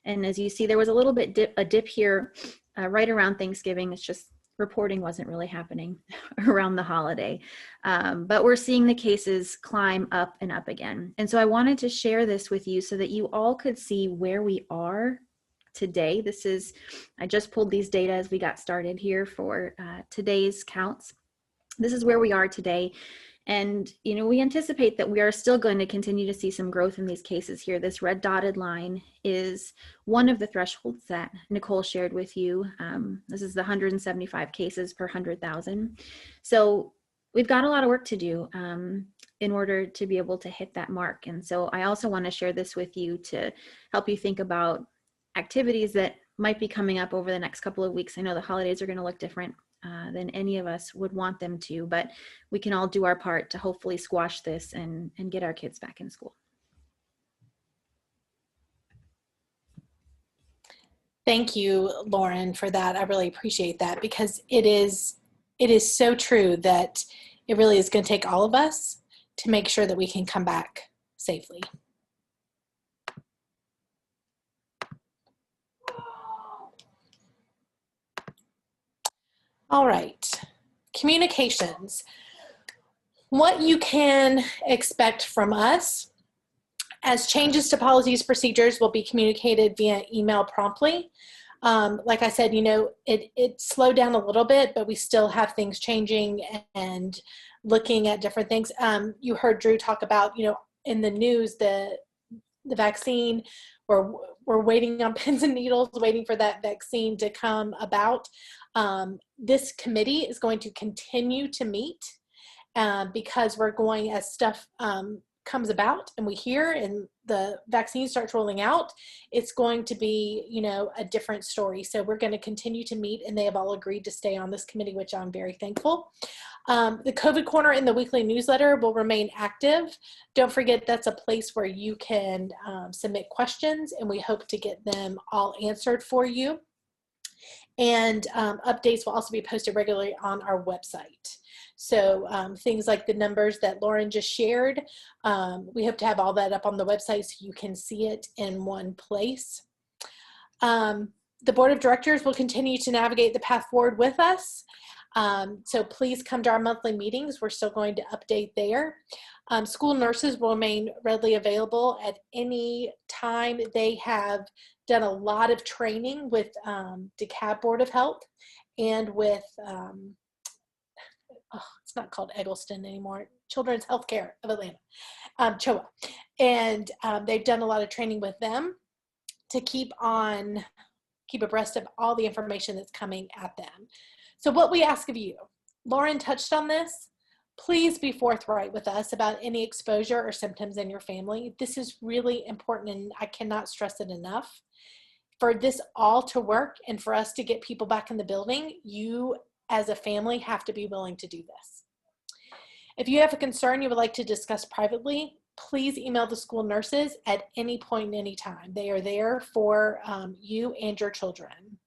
And as you see, there was a little bit a dip here right around Thanksgiving. It's just reporting wasn't really happening around the holiday. But we're seeing the cases climb up and up again. And so I wanted to share this with you so that you all could see where we are today. I just pulled these data as we got started here for today's counts. This is where we are today. And, we anticipate that we are still going to continue to see some growth in these cases here. This red dotted line is one of the thresholds that Nicole shared with you. This is the 175 cases per 100,000. So we've got a lot of work to do in order to be able to hit that mark. And so I also want to share this with you to help you think about activities that might be coming up over the next couple of weeks. I know the holidays are going to look different than any of us would want them to, but we can all do our part to hopefully squash this and get our kids back in school. Thank you, Lauren, for that. I really appreciate that, because it is so true that it really is going to take all of us to make sure that we can come back safely. All right, communications. What you can expect from us as changes to policies, procedures will be communicated via email promptly. Like I said, it slowed down a little bit, but we still have things changing and looking at different things. You heard Drew talk about, in the news, the vaccine, we're waiting on pins and needles, waiting for that vaccine to come about. This committee is going to continue to meet because we're going, as stuff comes about and we hear and the vaccine starts rolling out, it's going to be, a different story. So we're going to continue to meet, and they have all agreed to stay on this committee, which I'm very thankful. The COVID Corner in the weekly newsletter will remain active. Don't forget that's a place where you can submit questions, and we hope to get them all answered for you. And updates will also be posted regularly on our website. So things like the numbers that Lauren just shared, we hope to have all that up on the website so you can see it in one place. The Board of Directors will continue to navigate the path forward with us. So please come to our monthly meetings. We're still going to update there. School nurses will remain readily available at any time. They have done a lot of training with DeKalb Board of Health and with, it's not called Eggleston anymore, Children's Healthcare of Atlanta, CHOA. And they've done a lot of training with them to keep abreast of all the information that's coming at them. So what we ask of you, Lauren touched on this, please be forthright with us about any exposure or symptoms in your family. This is really important, and I cannot stress it enough. For this all to work and for us to get people back in the building, you as a family have to be willing to do this. If you have a concern you would like to discuss privately, please email the school nurses at any point in any time. They are there for you and your children.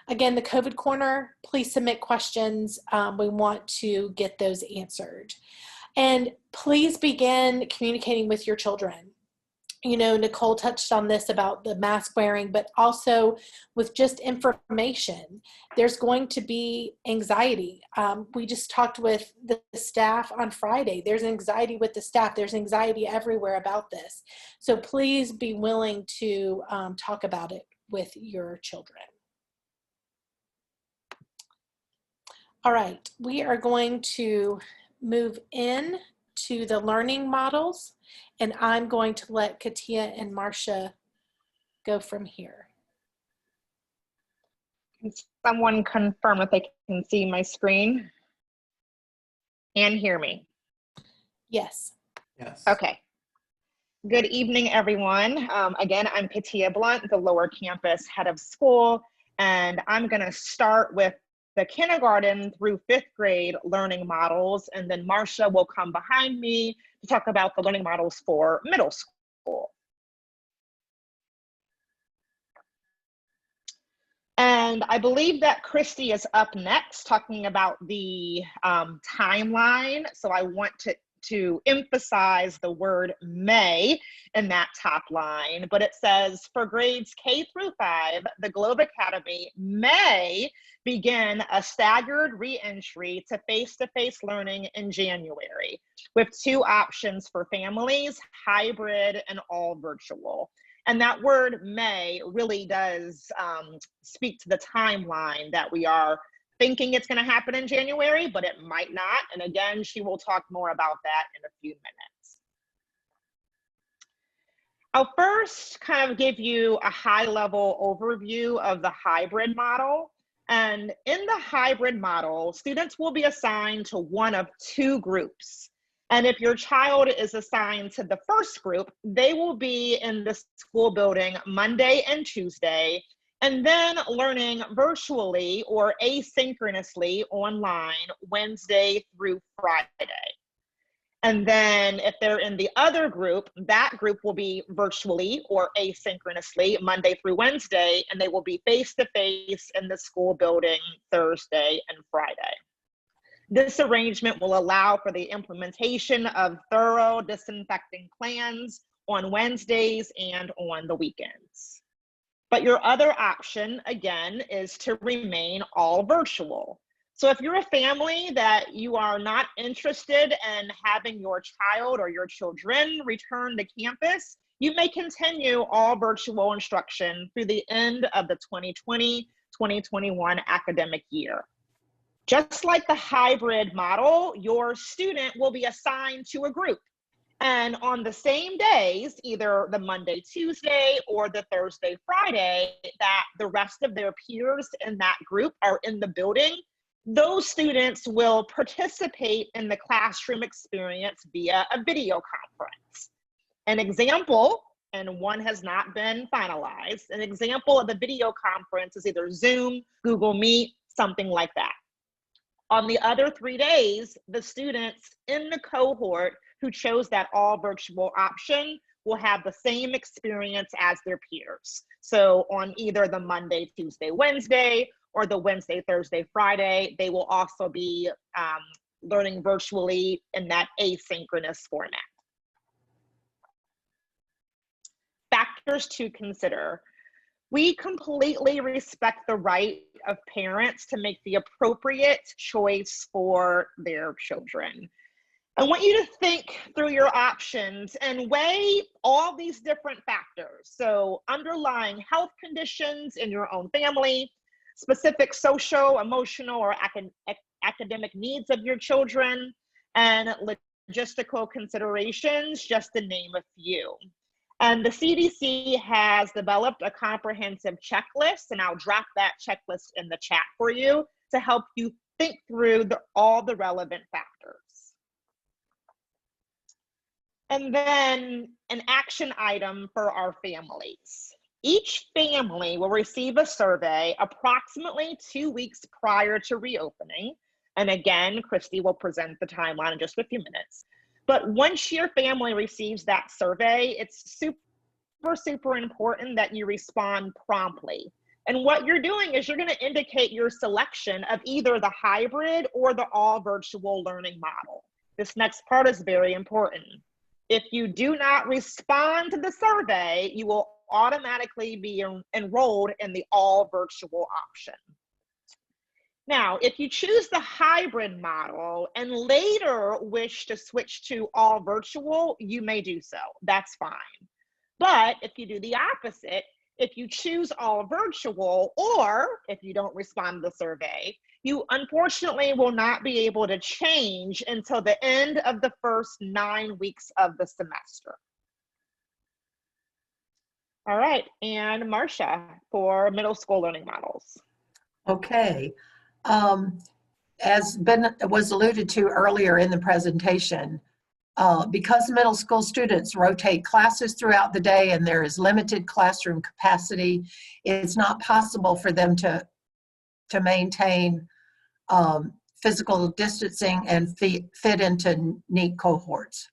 Again, the COVID Corner, please submit questions. We want to get those answered. And please begin communicating with your children. Nicole touched on this about the mask wearing, but also with just information. There's going to be anxiety. We just talked with the staff on Friday. There's anxiety with the staff. There's anxiety everywhere about this. So please be willing to talk about it with your children. All right, we are going to move in to the learning models, and I'm going to let Katia and Marcia go from here. Can someone confirm if they can see my screen and hear me? Yes. Yes. Okay. Good evening, everyone. Again, I'm Katia Blunt, the Lower Campus head of school, and I'm going to start with the kindergarten through 5th grade learning models, and then Marcia will come behind me to talk about the learning models for middle school. And I believe that Christy is up next talking about the timeline. So I want to emphasize the word may in that top line, but it says for grades K through 5, the Globe Academy may begin a staggered re-entry to face-to-face learning in January with 2 options for families, hybrid and all virtual. And that word may really does speak to the timeline that we are thinking it's going to happen in January, but it might not. And again, she will talk more about that in a few minutes. I'll first kind of give you a high-level overview of the hybrid model. And in the hybrid model, students will be assigned to one of 2 groups. And if your child is assigned to the first group, they will be in the school building Monday and Tuesday, and then learning virtually or asynchronously online Wednesday through Friday. And then if they're in the other group, that group will be virtually or asynchronously Monday through Wednesday, and they will be face-to-face in the school building Thursday and Friday. This arrangement will allow for the implementation of thorough disinfecting plans on Wednesdays and on the weekends. But your other option, again, is to remain all virtual. So if you're a family that you are not interested in having your child or your children return to campus, you may continue all virtual instruction through the end of the 2020-2021 academic year. Just like the hybrid model, your student will be assigned to a group. And on the same days, either the Monday, Tuesday, or the Thursday, Friday, that the rest of their peers in that group are in the building, those students will participate in the classroom experience via a video conference. An example, and one has not been finalized, an example of a video conference is either Zoom, Google Meet, something like that. On the other 3 days, the students in the cohort who chose that all virtual option will have the same experience as their peers. So on either the Monday, Tuesday, Wednesday, or the Wednesday, Thursday, Friday, they will also be learning virtually in that asynchronous format. Factors to consider. We completely respect the right of parents to make the appropriate choice for their children. I want you to think through your options and weigh all these different factors. So underlying health conditions in your own family, specific social, emotional, or academic needs of your children, and logistical considerations, just to name a few. And the CDC has developed a comprehensive checklist, and I'll drop that checklist in the chat for you to help you think through all the relevant factors. And then an action item for our families. Each family will receive a survey approximately 2 weeks prior to reopening. And again, Christy will present the timeline in just a few minutes. But once your family receives that survey, it's super important that you respond promptly. And what you're doing is you're going to indicate your selection of either the hybrid or the all virtual learning model. This next part is very important. If you do not respond to the survey, you will automatically be enrolled in the all virtual option. Now, if you choose the hybrid model and later wish to switch to all virtual, you may do so. That's fine. But if you do the opposite, if you choose all virtual, or if you don't respond to the survey, you unfortunately will not be able to change until the end of the first 9 weeks of the semester. All right, and Marcia for middle school learning models. Okay. As was alluded to earlier in the presentation, because middle school students rotate classes throughout the day and there is limited classroom capacity, it's not possible for them to maintain physical distancing and fit into neat cohorts.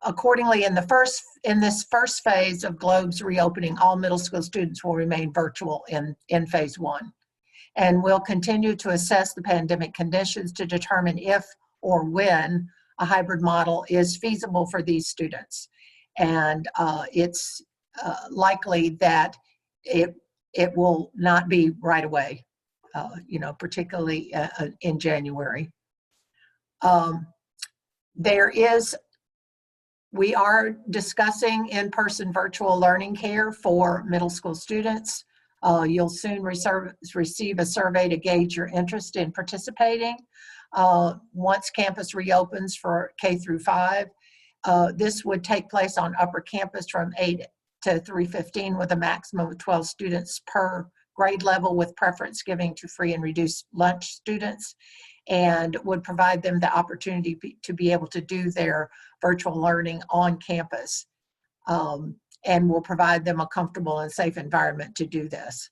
Accordingly, in this first phase of GLOBE's reopening, all middle school students will remain virtual in phase 1. And we'll continue to assess the pandemic conditions to determine if or when a hybrid model is feasible for these students. And it's likely that it will not be right away, particularly in January. We are discussing in-person virtual learning care for middle school students. You'll soon receive a survey to gauge your interest in participating. Once campus reopens for K through 5, this would take place on upper campus from 8 to 3:15 with a maximum of 12 students per grade level, with preference giving to free and reduced lunch students, and would provide them the opportunity to be able to do their virtual learning on campus, and will provide them a comfortable and safe environment to do this.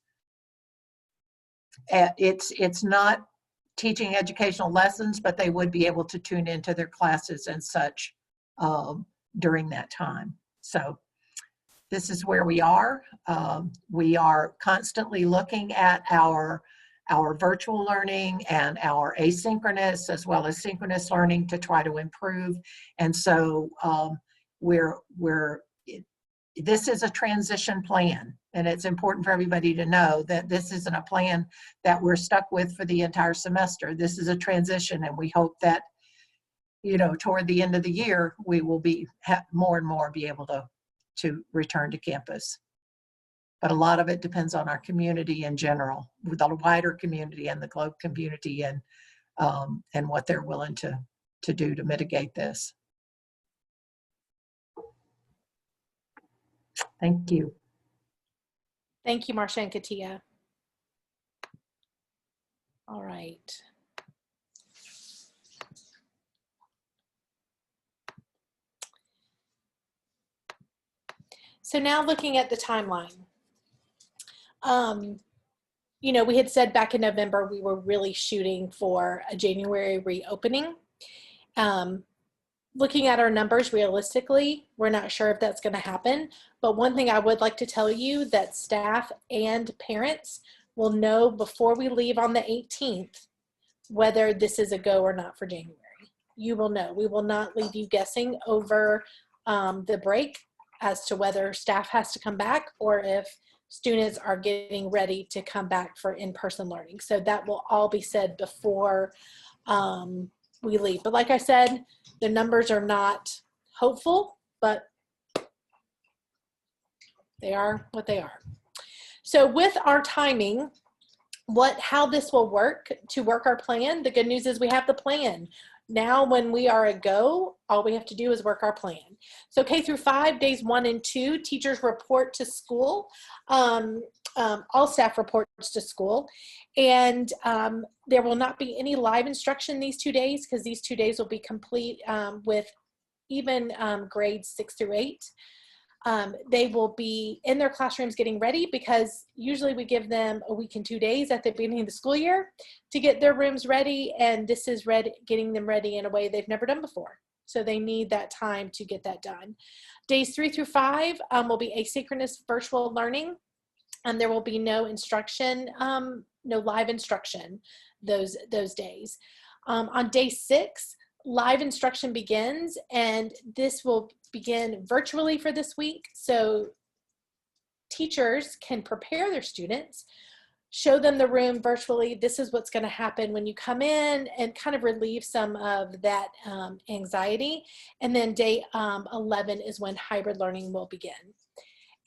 It's not teaching educational lessons, but they would be able to tune into their classes and such during that time. So this is where we are. We are constantly looking at our virtual learning and our asynchronous as well as synchronous learning to try to improve. And so this is a transition plan, and it's important for everybody to know that this isn't a plan that we're stuck with for the entire semester. This is a transition, and we hope that, toward the end of the year, we will more and more be able to return to campus. But a lot of it depends on our community in general, with the wider community and the GLOBE community, and what they're willing to do to mitigate this. Thank you. Thank you, Marcia and Katia. All right. So now looking at the timeline. We had said back in November we were really shooting for a January reopening. Looking at our numbers realistically, we're not sure if that's going to happen. But one thing I would like to tell you that staff and parents will know before we leave on the 18th whether this is a go or not for January. You will know. We will not leave you guessing over the break as to whether staff has to come back or if students are getting ready to come back for in-person learning. So that will all be said before we leave. But like I said, the numbers are not hopeful, but they are what they are. So with our timing, how this will work to work our plan, the good news is we have the plan. Now when we are a go, all we have to do is work our plan. So K through 5, days 1 and 2, teachers report to school. All staff reports to school. And there will not be any live instruction these 2 days, because these 2 days will be complete with even grades 6 through 8. They will be in their classrooms getting ready, because usually we give them a week and 2 days at the beginning of the school year to get their rooms ready, and this is getting them ready in a way they've never done before. So they need that time to get that done. Days 3 through 5 will be asynchronous virtual learning, and there will be no instruction, no live instruction those days. On day 6, live instruction begins, and this will begin virtually for this week. So teachers can prepare their students, show them the room virtually. This is what's going to happen when you come in, and kind of relieve some of that anxiety. And then day 11 is when hybrid learning will begin.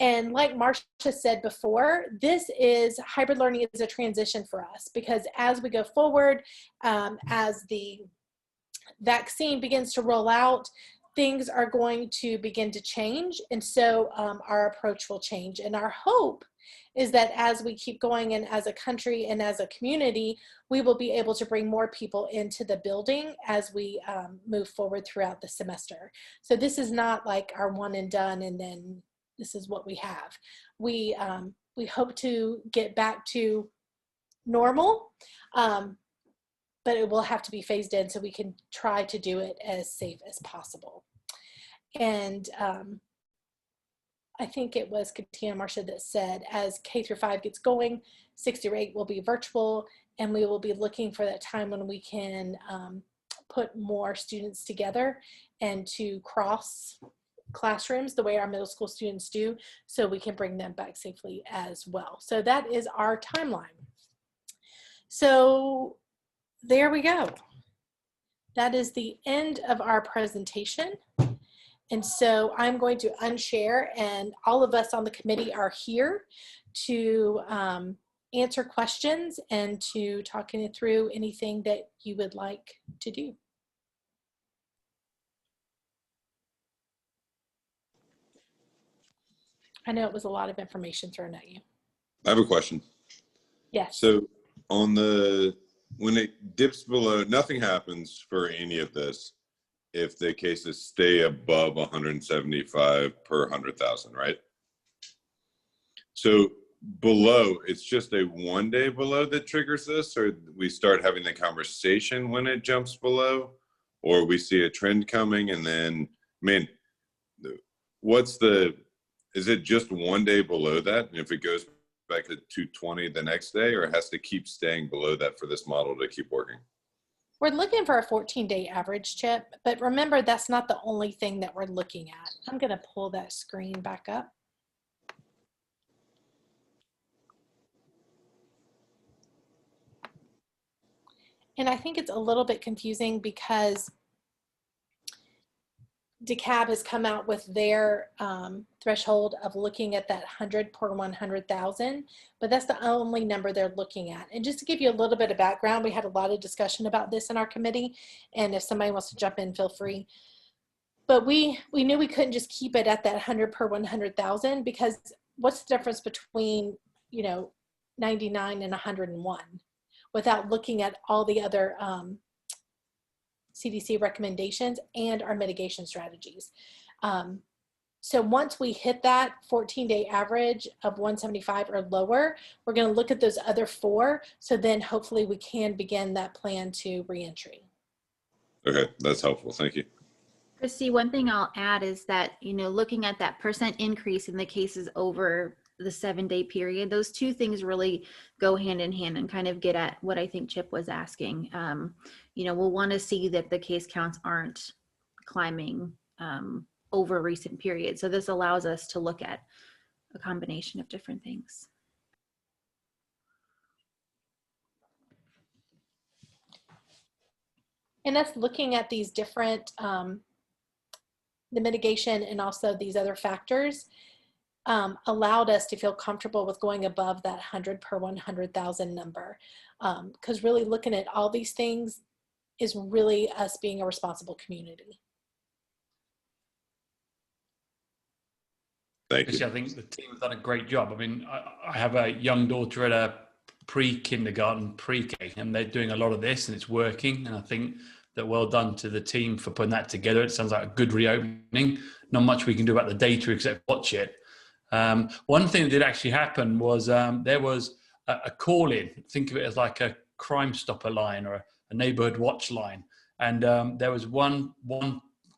And like Marcia said before, hybrid learning is a transition for us, because as we go forward, as the vaccine begins to roll out, things are going to begin to change. And so our approach will change. And our hope is that as we keep going, and as a country and as a community, we will be able to bring more people into the building as we move forward throughout the semester. So this is not like our one and done, and then this is what we have. We hope to get back to normal, but it will have to be phased in so we can try to do it as safe as possible. And I think it was Katina Marcia that said, as K-5 gets going, 6 through 8 will be virtual, and we will be looking for that time when we can put more students together and to cross classrooms the way our middle school students do, so we can bring them back safely as well. So that is our timeline. So there we go. That is the end of our presentation. And so I'm going to unshare, and all of us on the committee are here to answer questions and to talk through anything that you would like to do. I know it was a lot of information thrown at you. I have a question. Yes. So on when it dips below, nothing happens for any of this if the cases stay above 175 per 100,000, right? So below, it's just a 1 day below that triggers this, or we start having the conversation when it jumps below, or we see a trend coming and then, I mean, is it just 1 day below that? And if it goes back to 220 the next day, or it has to keep staying below that for this model to keep working? We're looking for a 14-day average, Chip, but remember, that's not the only thing that we're looking at. I'm going to pull that screen back up. And I think it's a little bit confusing because DeKalb has come out with their threshold of looking at that 100 per 100,000, but that's the only number they're looking at. And just to give you a little bit of background, we had a lot of discussion about this in our committee, and if somebody wants to jump in, feel free. But we knew we couldn't just keep it at that 100 per 100,000, because what's the difference between 99 and 101 without looking at all the other CDC recommendations and our mitigation strategies. So once we hit that 14-day average of 175 or lower, we're going to look at those other 4. So then hopefully we can begin that plan to reentry. Okay, that's helpful. Thank you. Christy, one thing I'll add is that, looking at that % increase in the cases over the 7-day period, those two things really go hand in hand and kind of get at what I think Chip was asking. We'll want to see that the case counts aren't climbing over recent periods. So this allows us to look at a combination of different things. And that's looking at these different, the mitigation and also these other factors allowed us to feel comfortable with going above that 100 per 100,000 number. Because really looking at all these things is really us being a responsible community. Thank you. I think the team has done a great job. I mean, I have a young daughter at a pre-kindergarten, pre-K, and they're doing a lot of this and it's working. And I think that well done to the team for putting that together. It sounds like a good reopening. Not much we can do about the data except watch it. One thing that did actually happen was there was a call-in. Think of it as like a Crime Stopper line or a neighborhood watch line. And there was one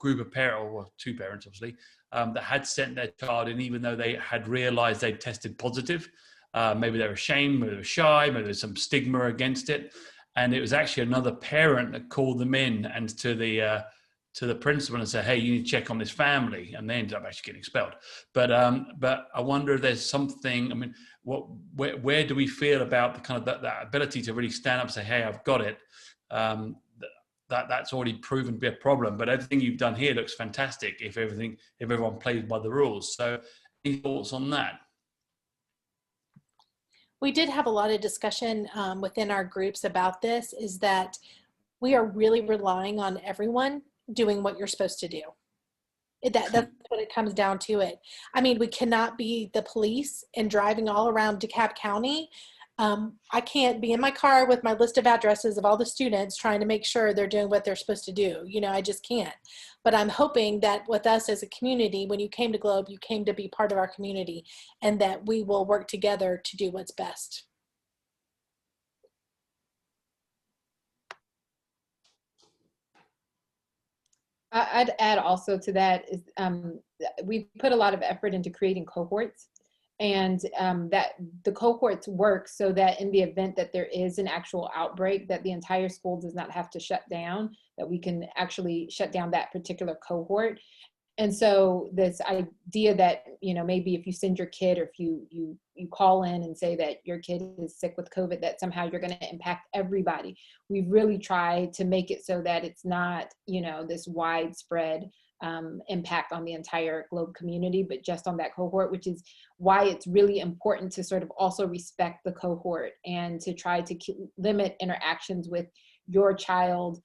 group of parents, or 2 parents obviously, that had sent their child in even though they had realized they'd tested positive. Maybe they were ashamed, maybe they were shy, maybe there's some stigma against it. And it was actually another parent that called them in and to the principal and said, hey, you need to check on this family. And they ended up actually getting expelled. But I wonder if there's something, I mean, where do we feel about the kind of that ability to really stand up and say, hey, I've got it. That's already proven to be a problem, but everything you've done here looks fantastic if everyone plays by the rules. So Any thoughts on that? We did have a lot of discussion within our groups about this, is that we are really relying on everyone doing what you're supposed to do. That's what it comes down to it. I mean, we cannot be the police and driving all around DeKalb County. I can't be in my car with my list of addresses of all the students trying to make sure they're doing what they're supposed to do. You know, I just can't. But I'm hoping that with us as a community, when you came to Globe, you came to be part of our community, and that we will work together to do what's best. I'd add also to that is we put a lot of effort into creating cohorts, and that the cohorts work so that in the event that there is an actual outbreak, that the entire school does not have to shut down, that we can actually shut down that particular cohort. And so this idea that, you know, maybe if you send your kid, or if you call in and say that your kid is sick with COVID, that somehow you're going to impact everybody. We've really tried to make it so that it's not, you know, this widespread impact on the entire Globe community, but just on that cohort, which is why it's really important to sort of also respect the cohort and to try to limit interactions with your child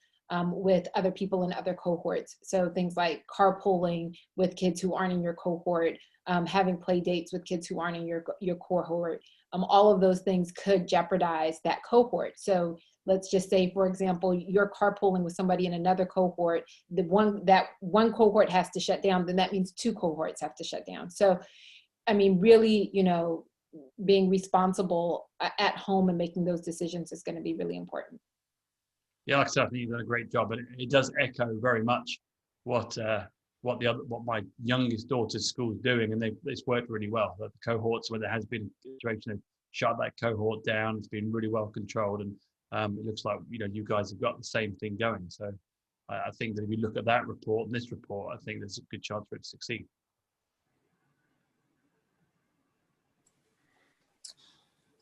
with other people in other cohorts. So things like carpooling with kids who aren't in your cohort, having play dates with kids who aren't in your cohort, all of those things could jeopardize that cohort. So let's just say, for example, you're carpooling with somebody in another cohort, that one cohort has to shut down, then that means two cohorts have to shut down. So, I mean, really, you know, being responsible at home and making those decisions is going to be really important. Yeah, like I said, I think you've done a great job, and it does echo very much what my youngest daughter's school is doing, and it's worked really well. The cohorts, where there has been a situation of shut that cohort down, it's been really well controlled, and it looks like, you know, you guys have got the same thing going. So I think that if you look at that report and this report, I think there's a good chance for it to succeed.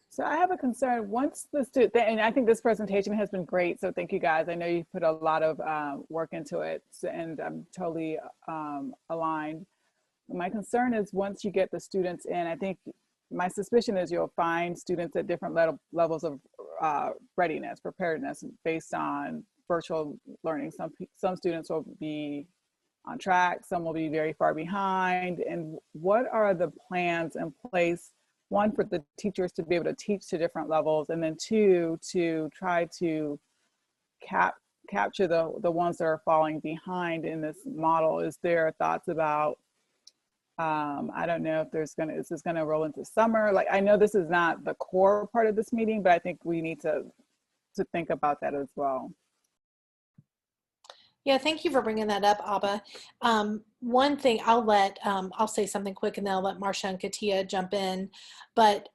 So I have a concern. Once the student, and I think this presentation has been great, so thank you guys. I know you put a lot of work into it, and I'm totally aligned. My concern is once you get the students in, I think my suspicion is you'll find students at different levels of readiness, preparedness, based on virtual learning. Some students will be on track, some will be very far behind. And what are the plans in place? One, for the teachers to be able to teach to different levels, and then two, to try to capture the ones that are falling behind in this model. Is there thoughts about, I don't know if is this gonna roll into summer? Like, I know this is not the core part of this meeting, but I think we need to think about that as well. Yeah, thank you for bringing that up, Abba. One thing, I'll say something quick, and then I'll let Marsha and Katia jump in. But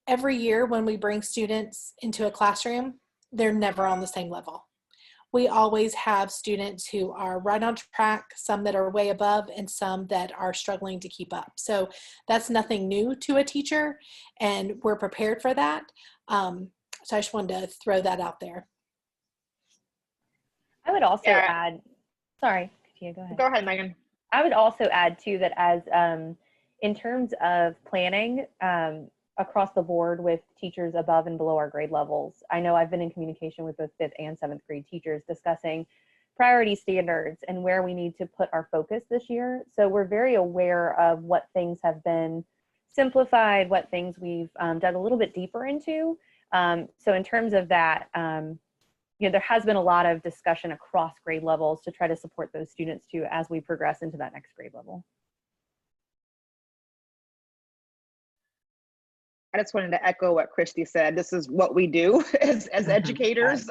every year when we bring students into a classroom, they're never on the same level. We always have students who are right on track, some that are way above, and some that are struggling to keep up. So that's nothing new to a teacher, and we're prepared for that. So I just wanted to throw that out there. I would also add, sorry, Katia, go ahead. Go ahead, Megan. I would also add too that as in terms of planning across the board with teachers above and below our grade levels, I know I've been in communication with both 5th and 7th grade teachers discussing priority standards and where we need to put our focus this year. So we're very aware of what things have been simplified, what things we've dug a little bit deeper into. So in terms of that, you know, there has been a lot of discussion across grade levels to try to support those students too as we progress into that next grade level. I just wanted to echo what Christy said. This is what we do as educators.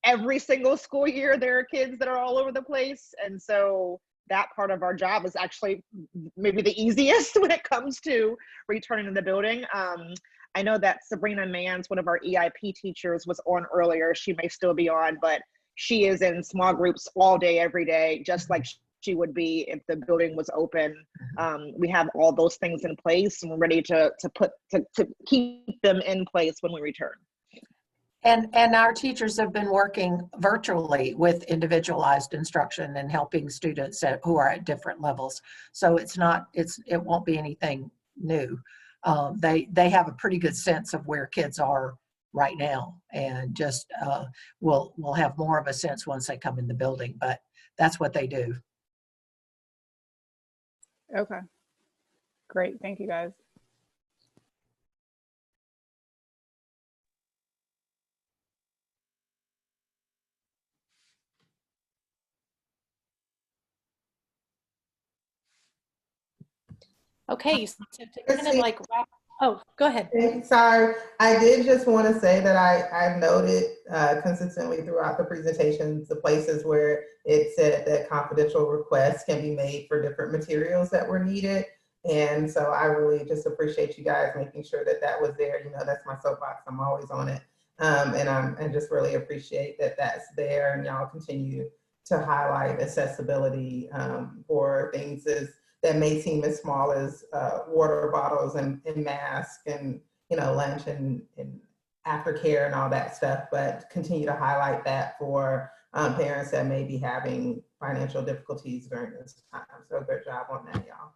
Every single school year, there are kids that are all over the place. And so that part of our job is actually maybe the easiest when it comes to returning to the building. I know that Sabrina Mans, one of our EIP teachers, was on earlier. She may still be on, but she is in small groups all day, every day, just like she would be if the building was open. We have all those things in place, and we're ready to keep them in place when we return. And our teachers have been working virtually with individualized instruction and helping students who are at different levels. So it won't be anything new. They have a pretty good sense of where kids are right now, and just we'll have more of a sense once they come in the building, but that's what they do. Okay. Great. Thank you, guys. Okay, so to kind of like wrap, oh, go ahead. Sorry, I did just want to say that I've noted consistently throughout the presentations the places where it said that confidential requests can be made for different materials that were needed. And so I really just appreciate you guys making sure that that was there. You know, that's my soapbox. I'm always on it. And just really appreciate that that's there, and y'all continue to highlight accessibility for things that may seem as small as water bottles and masks and, you know, lunch and aftercare and all that stuff, but continue to highlight that for parents that may be having financial difficulties during this time. So good job on that, y'all.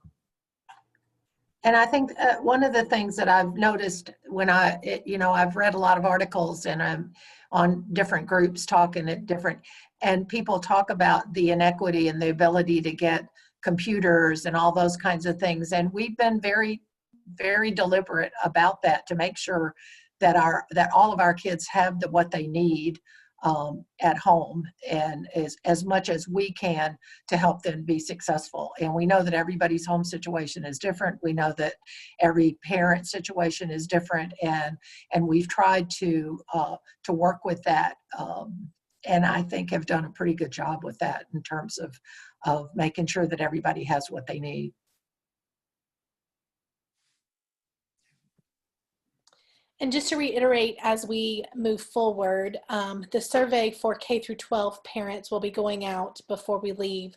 And I think one of the things that I've noticed when I've read a lot of articles, and I'm on different groups talking at different, and people talk about the inequity and the ability to get computers and all those kinds of things. And we've been very, very deliberate about that to make sure that all of our kids have what they need at home, and as much as we can to help them be successful. And we know that everybody's home situation is different. We know that every parent situation is different, and we've tried to work with that. And I think have done a pretty good job with that in terms of making sure that everybody has what they need. And just to reiterate, as we move forward, the survey for K through 12 parents will be going out before we leave,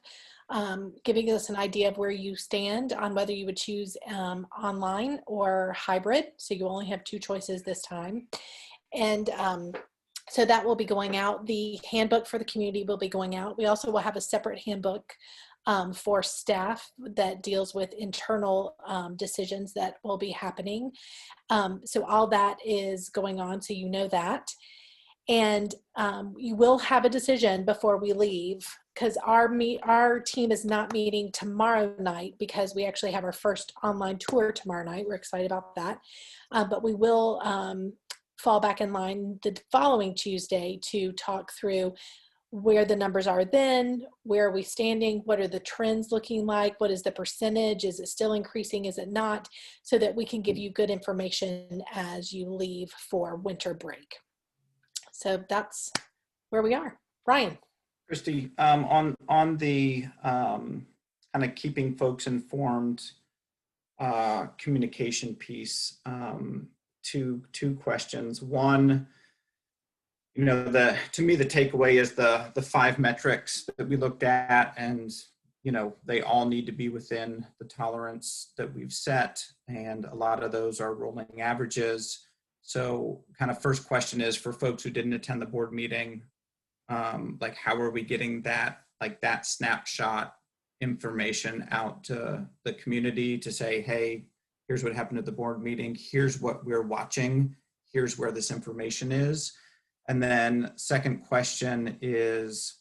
giving us an idea of where you stand on whether you would choose online or hybrid. So you only have 2 choices this time. And so that will be going out. The handbook for the community will be going out. We also will have a separate handbook for staff that deals with internal decisions that will be happening. So all that is going on, so you know that. And you will have a decision before we leave, because our team is not meeting tomorrow night because we actually have our first online tour tomorrow night. We're excited about that. But we will fall back in line the following Tuesday to talk through where the numbers are then, where are we standing, what are the trends looking like, what is the percentage, is it still increasing, is it not, so that we can give you good information as you leave for winter break. So that's where we are. Brian. Christy, on the kind of keeping folks informed communication piece, two questions. One, you know, to me, the takeaway is the 5 metrics that we looked at, and, you know, they all need to be within the tolerance that we've set. And a lot of those are rolling averages. So kind of first question is for folks who didn't attend the board meeting, like how are we getting that snapshot information out to the community to say, hey, here's what happened at the board meeting, here's what we're watching, here's where this information is. And then second question is,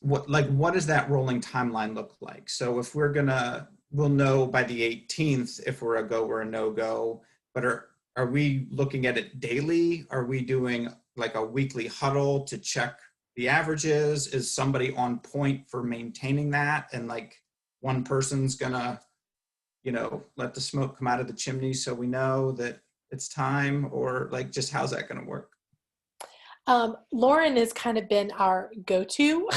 what does that rolling timeline look like? So if we'll know by the 18th if we're a go or a no-go, but are we looking at it daily? Are we doing like a weekly huddle to check the averages? Is somebody on point for maintaining that? And like one person's gonna, you know, let the smoke come out of the chimney so we know that it's time, or like just how's that gonna work? Lauren has kind of been our go-to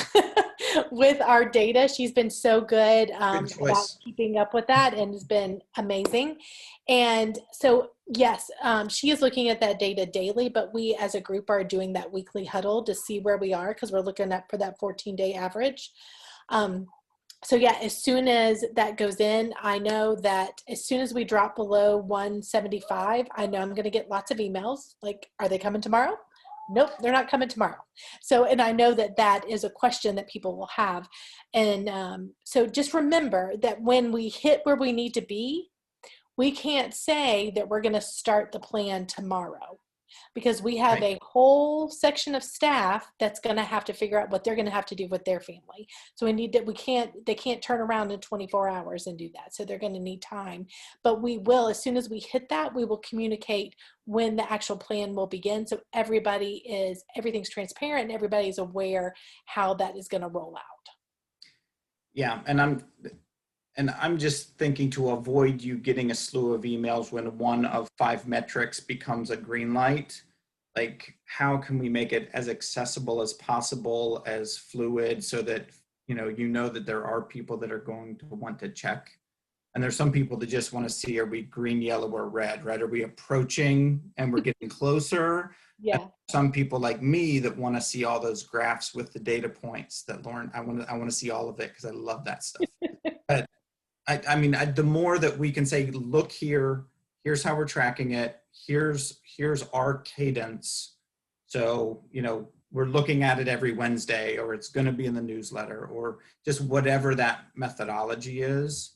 with our data. She's been so good about keeping up with that and has been amazing. And so, yes, she is looking at that data daily, but we as a group are doing that weekly huddle to see where we are, because we're looking at for that 14-day average. So yeah, as soon as that goes in, I know that as soon as we drop below 175, I know I'm going to get lots of emails like, are they coming tomorrow? Nope, they're not coming tomorrow. So, and I know that that is a question that people will have. And so just remember that when we hit where we need to be, we can't say that we're going to start the plan tomorrow, because we have a whole section of staff that's going to have to figure out what they're going to have to do with their family. So we need that, they can't turn around in 24 hours and do that. So they're going to need time, but we will, as soon as we hit that, we will communicate when the actual plan will begin. So everything's transparent and everybody's aware how that is going to roll out. Yeah, and I'm just thinking to avoid you getting a slew of emails when one of 5 metrics becomes a green light. Like, how can we make it as accessible as possible, as fluid, so that you know that there are people that are going to want to check. And there's some people that just want to see, are we green, yellow, or red, right? Are we approaching and we're getting closer? Yeah. Some people like me that want to see all those graphs with the data points that Lauren, I want to see all of it because I love that stuff. But I mean, the more that we can say, look here, here's how we're tracking it, here's our cadence. So, we're looking at it every Wednesday, or it's going to be in the newsletter, or just whatever that methodology is,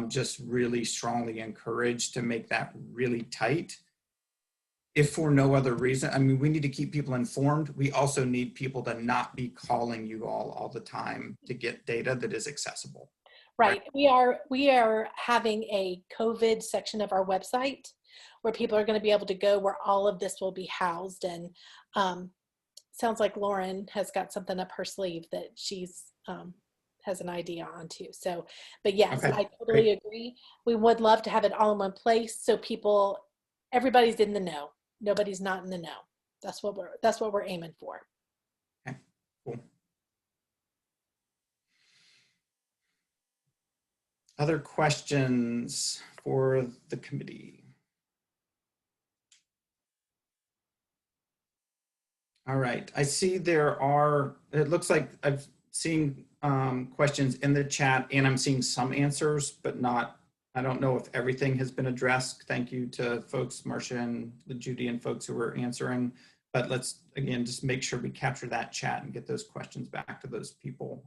just really strongly encouraged to make that really tight. If for no other reason, I mean, we need to keep people informed. We also need people to not be calling you all the time to get data that is accessible. Right. We are having a COVID section of our website where people are going to be able to go, where all of this will be housed. And sounds like Lauren has got something up her sleeve that she's has an idea on too. So, but yes, Okay. I totally agree. We would love to have it all in one place so everybody's in the know. Nobody's not in the know. That's what we're aiming for. Okay, cool. Other questions for the committee? All right, I see it looks like I've seen questions in the chat, and I'm seeing some answers, but I don't know if everything has been addressed. Thank you to folks, Marcia and Judy and folks who were answering, but let's, again, just make sure we capture that chat and get those questions back to those people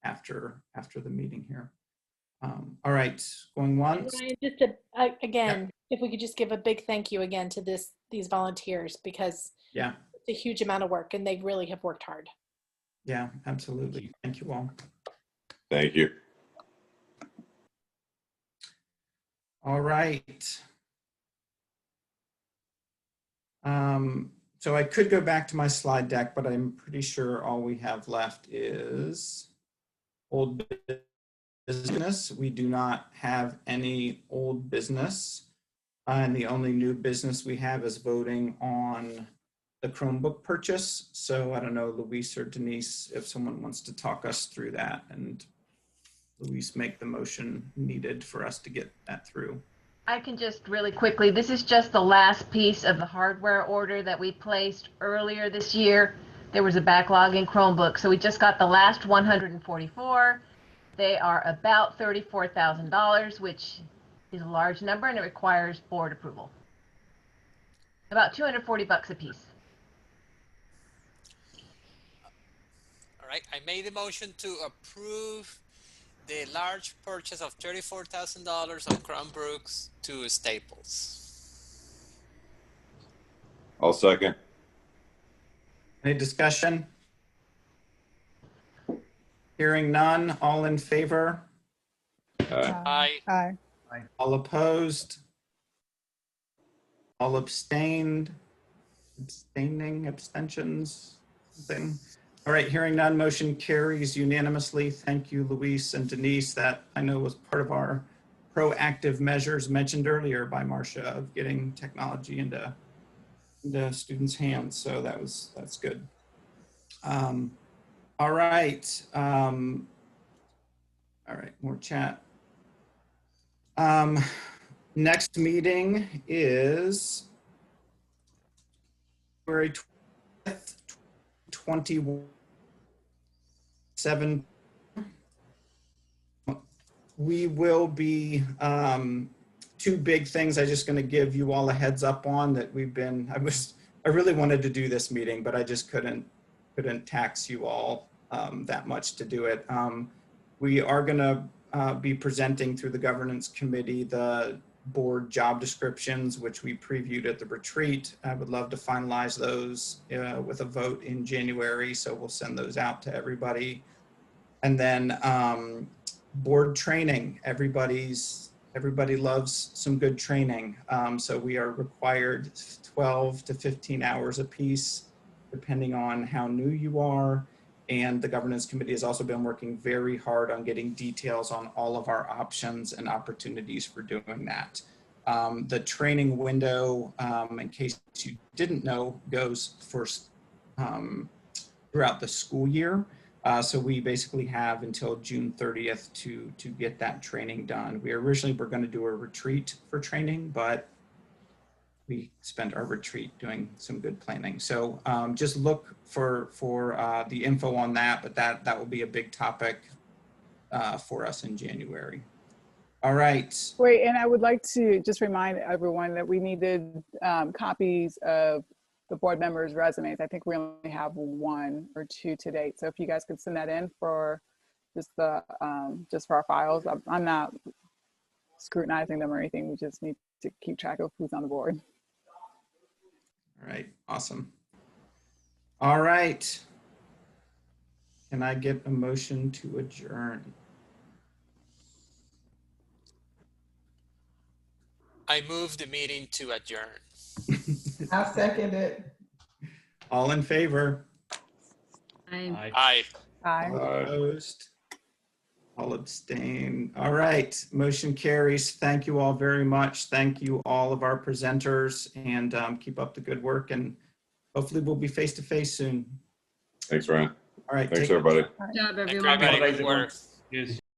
after the meeting here. All right, going once. Ryan, just again, if we could just give a big thank you again to these volunteers, because yeah, it's a huge amount of work and they really have worked hard. Yeah, absolutely. Thank you all. Thank you. All right. So I could go back to my slide deck, but I'm pretty sure all we have left is old business. We do not have any old business. And the only new business we have is voting on the Chromebook purchase. So I don't know, Luis or Denise, if someone wants to talk us through that, and Luis make the motion needed for us to get that through. I can just really quickly, this is just the last piece of the hardware order that we placed earlier this year. There was a backlog in Chromebook, so we just got the last 144. They are about $34,000, which is a large number, and it requires board approval. About 240 bucks a piece. All right, I made the motion to approve the large purchase of $34,000 of Chromebooks to Staples. I'll second. Any discussion? Hearing none, all in favor? Aye. Aye. All opposed? All abstained? Abstentions? Something? All right, hearing none, motion carries unanimously. Thank you, Luis and Denise. That I know was part of our proactive measures mentioned earlier by Marcia of getting technology into students' hands. So that's good. All right. All right, more chat. Next meeting is February 20th, 21. we will be, two big things I'm just going to give you all a heads up on that I really wanted to do this meeting, but I just couldn't tax you all that much to do it. We are going to be presenting through the governance committee the board job descriptions, which we previewed at the retreat. I would love to finalize those with a vote in January, so we'll send those out to everybody. And then board training, everybody loves some good training. So we are required 12 to 15 hours apiece, depending on how new you are. And the governance committee has also been working very hard on getting details on all of our options and opportunities for doing that. The training window, in case you didn't know, goes for throughout the school year. So we basically have until June 30th to get that training done. We originally were going to do a retreat for training, but we spent our retreat doing some good planning. So just look for the info on that, but that will be a big topic for us in January. All right. Wait, and I would like to just remind everyone that we needed copies of the board members' resumes. I think we only have 1 or 2 to date. So if you guys could send that in for just for our files. I'm not scrutinizing them or anything. We just need to keep track of who's on the board. All right, awesome. All right. Can I get a motion to adjourn? I move the meeting to adjourn. I'll second it. All in favor? Aye. Aye. Aye. Opposed? All abstain. All right, motion carries. Thank you all very much. Thank you all of our presenters, and keep up the good work, and hopefully we'll be face-to-face soon. Thanks, Ryan. All right. Thanks, take care. everybody. Good job, Thank you, everyone. everybody. Good work. Yes.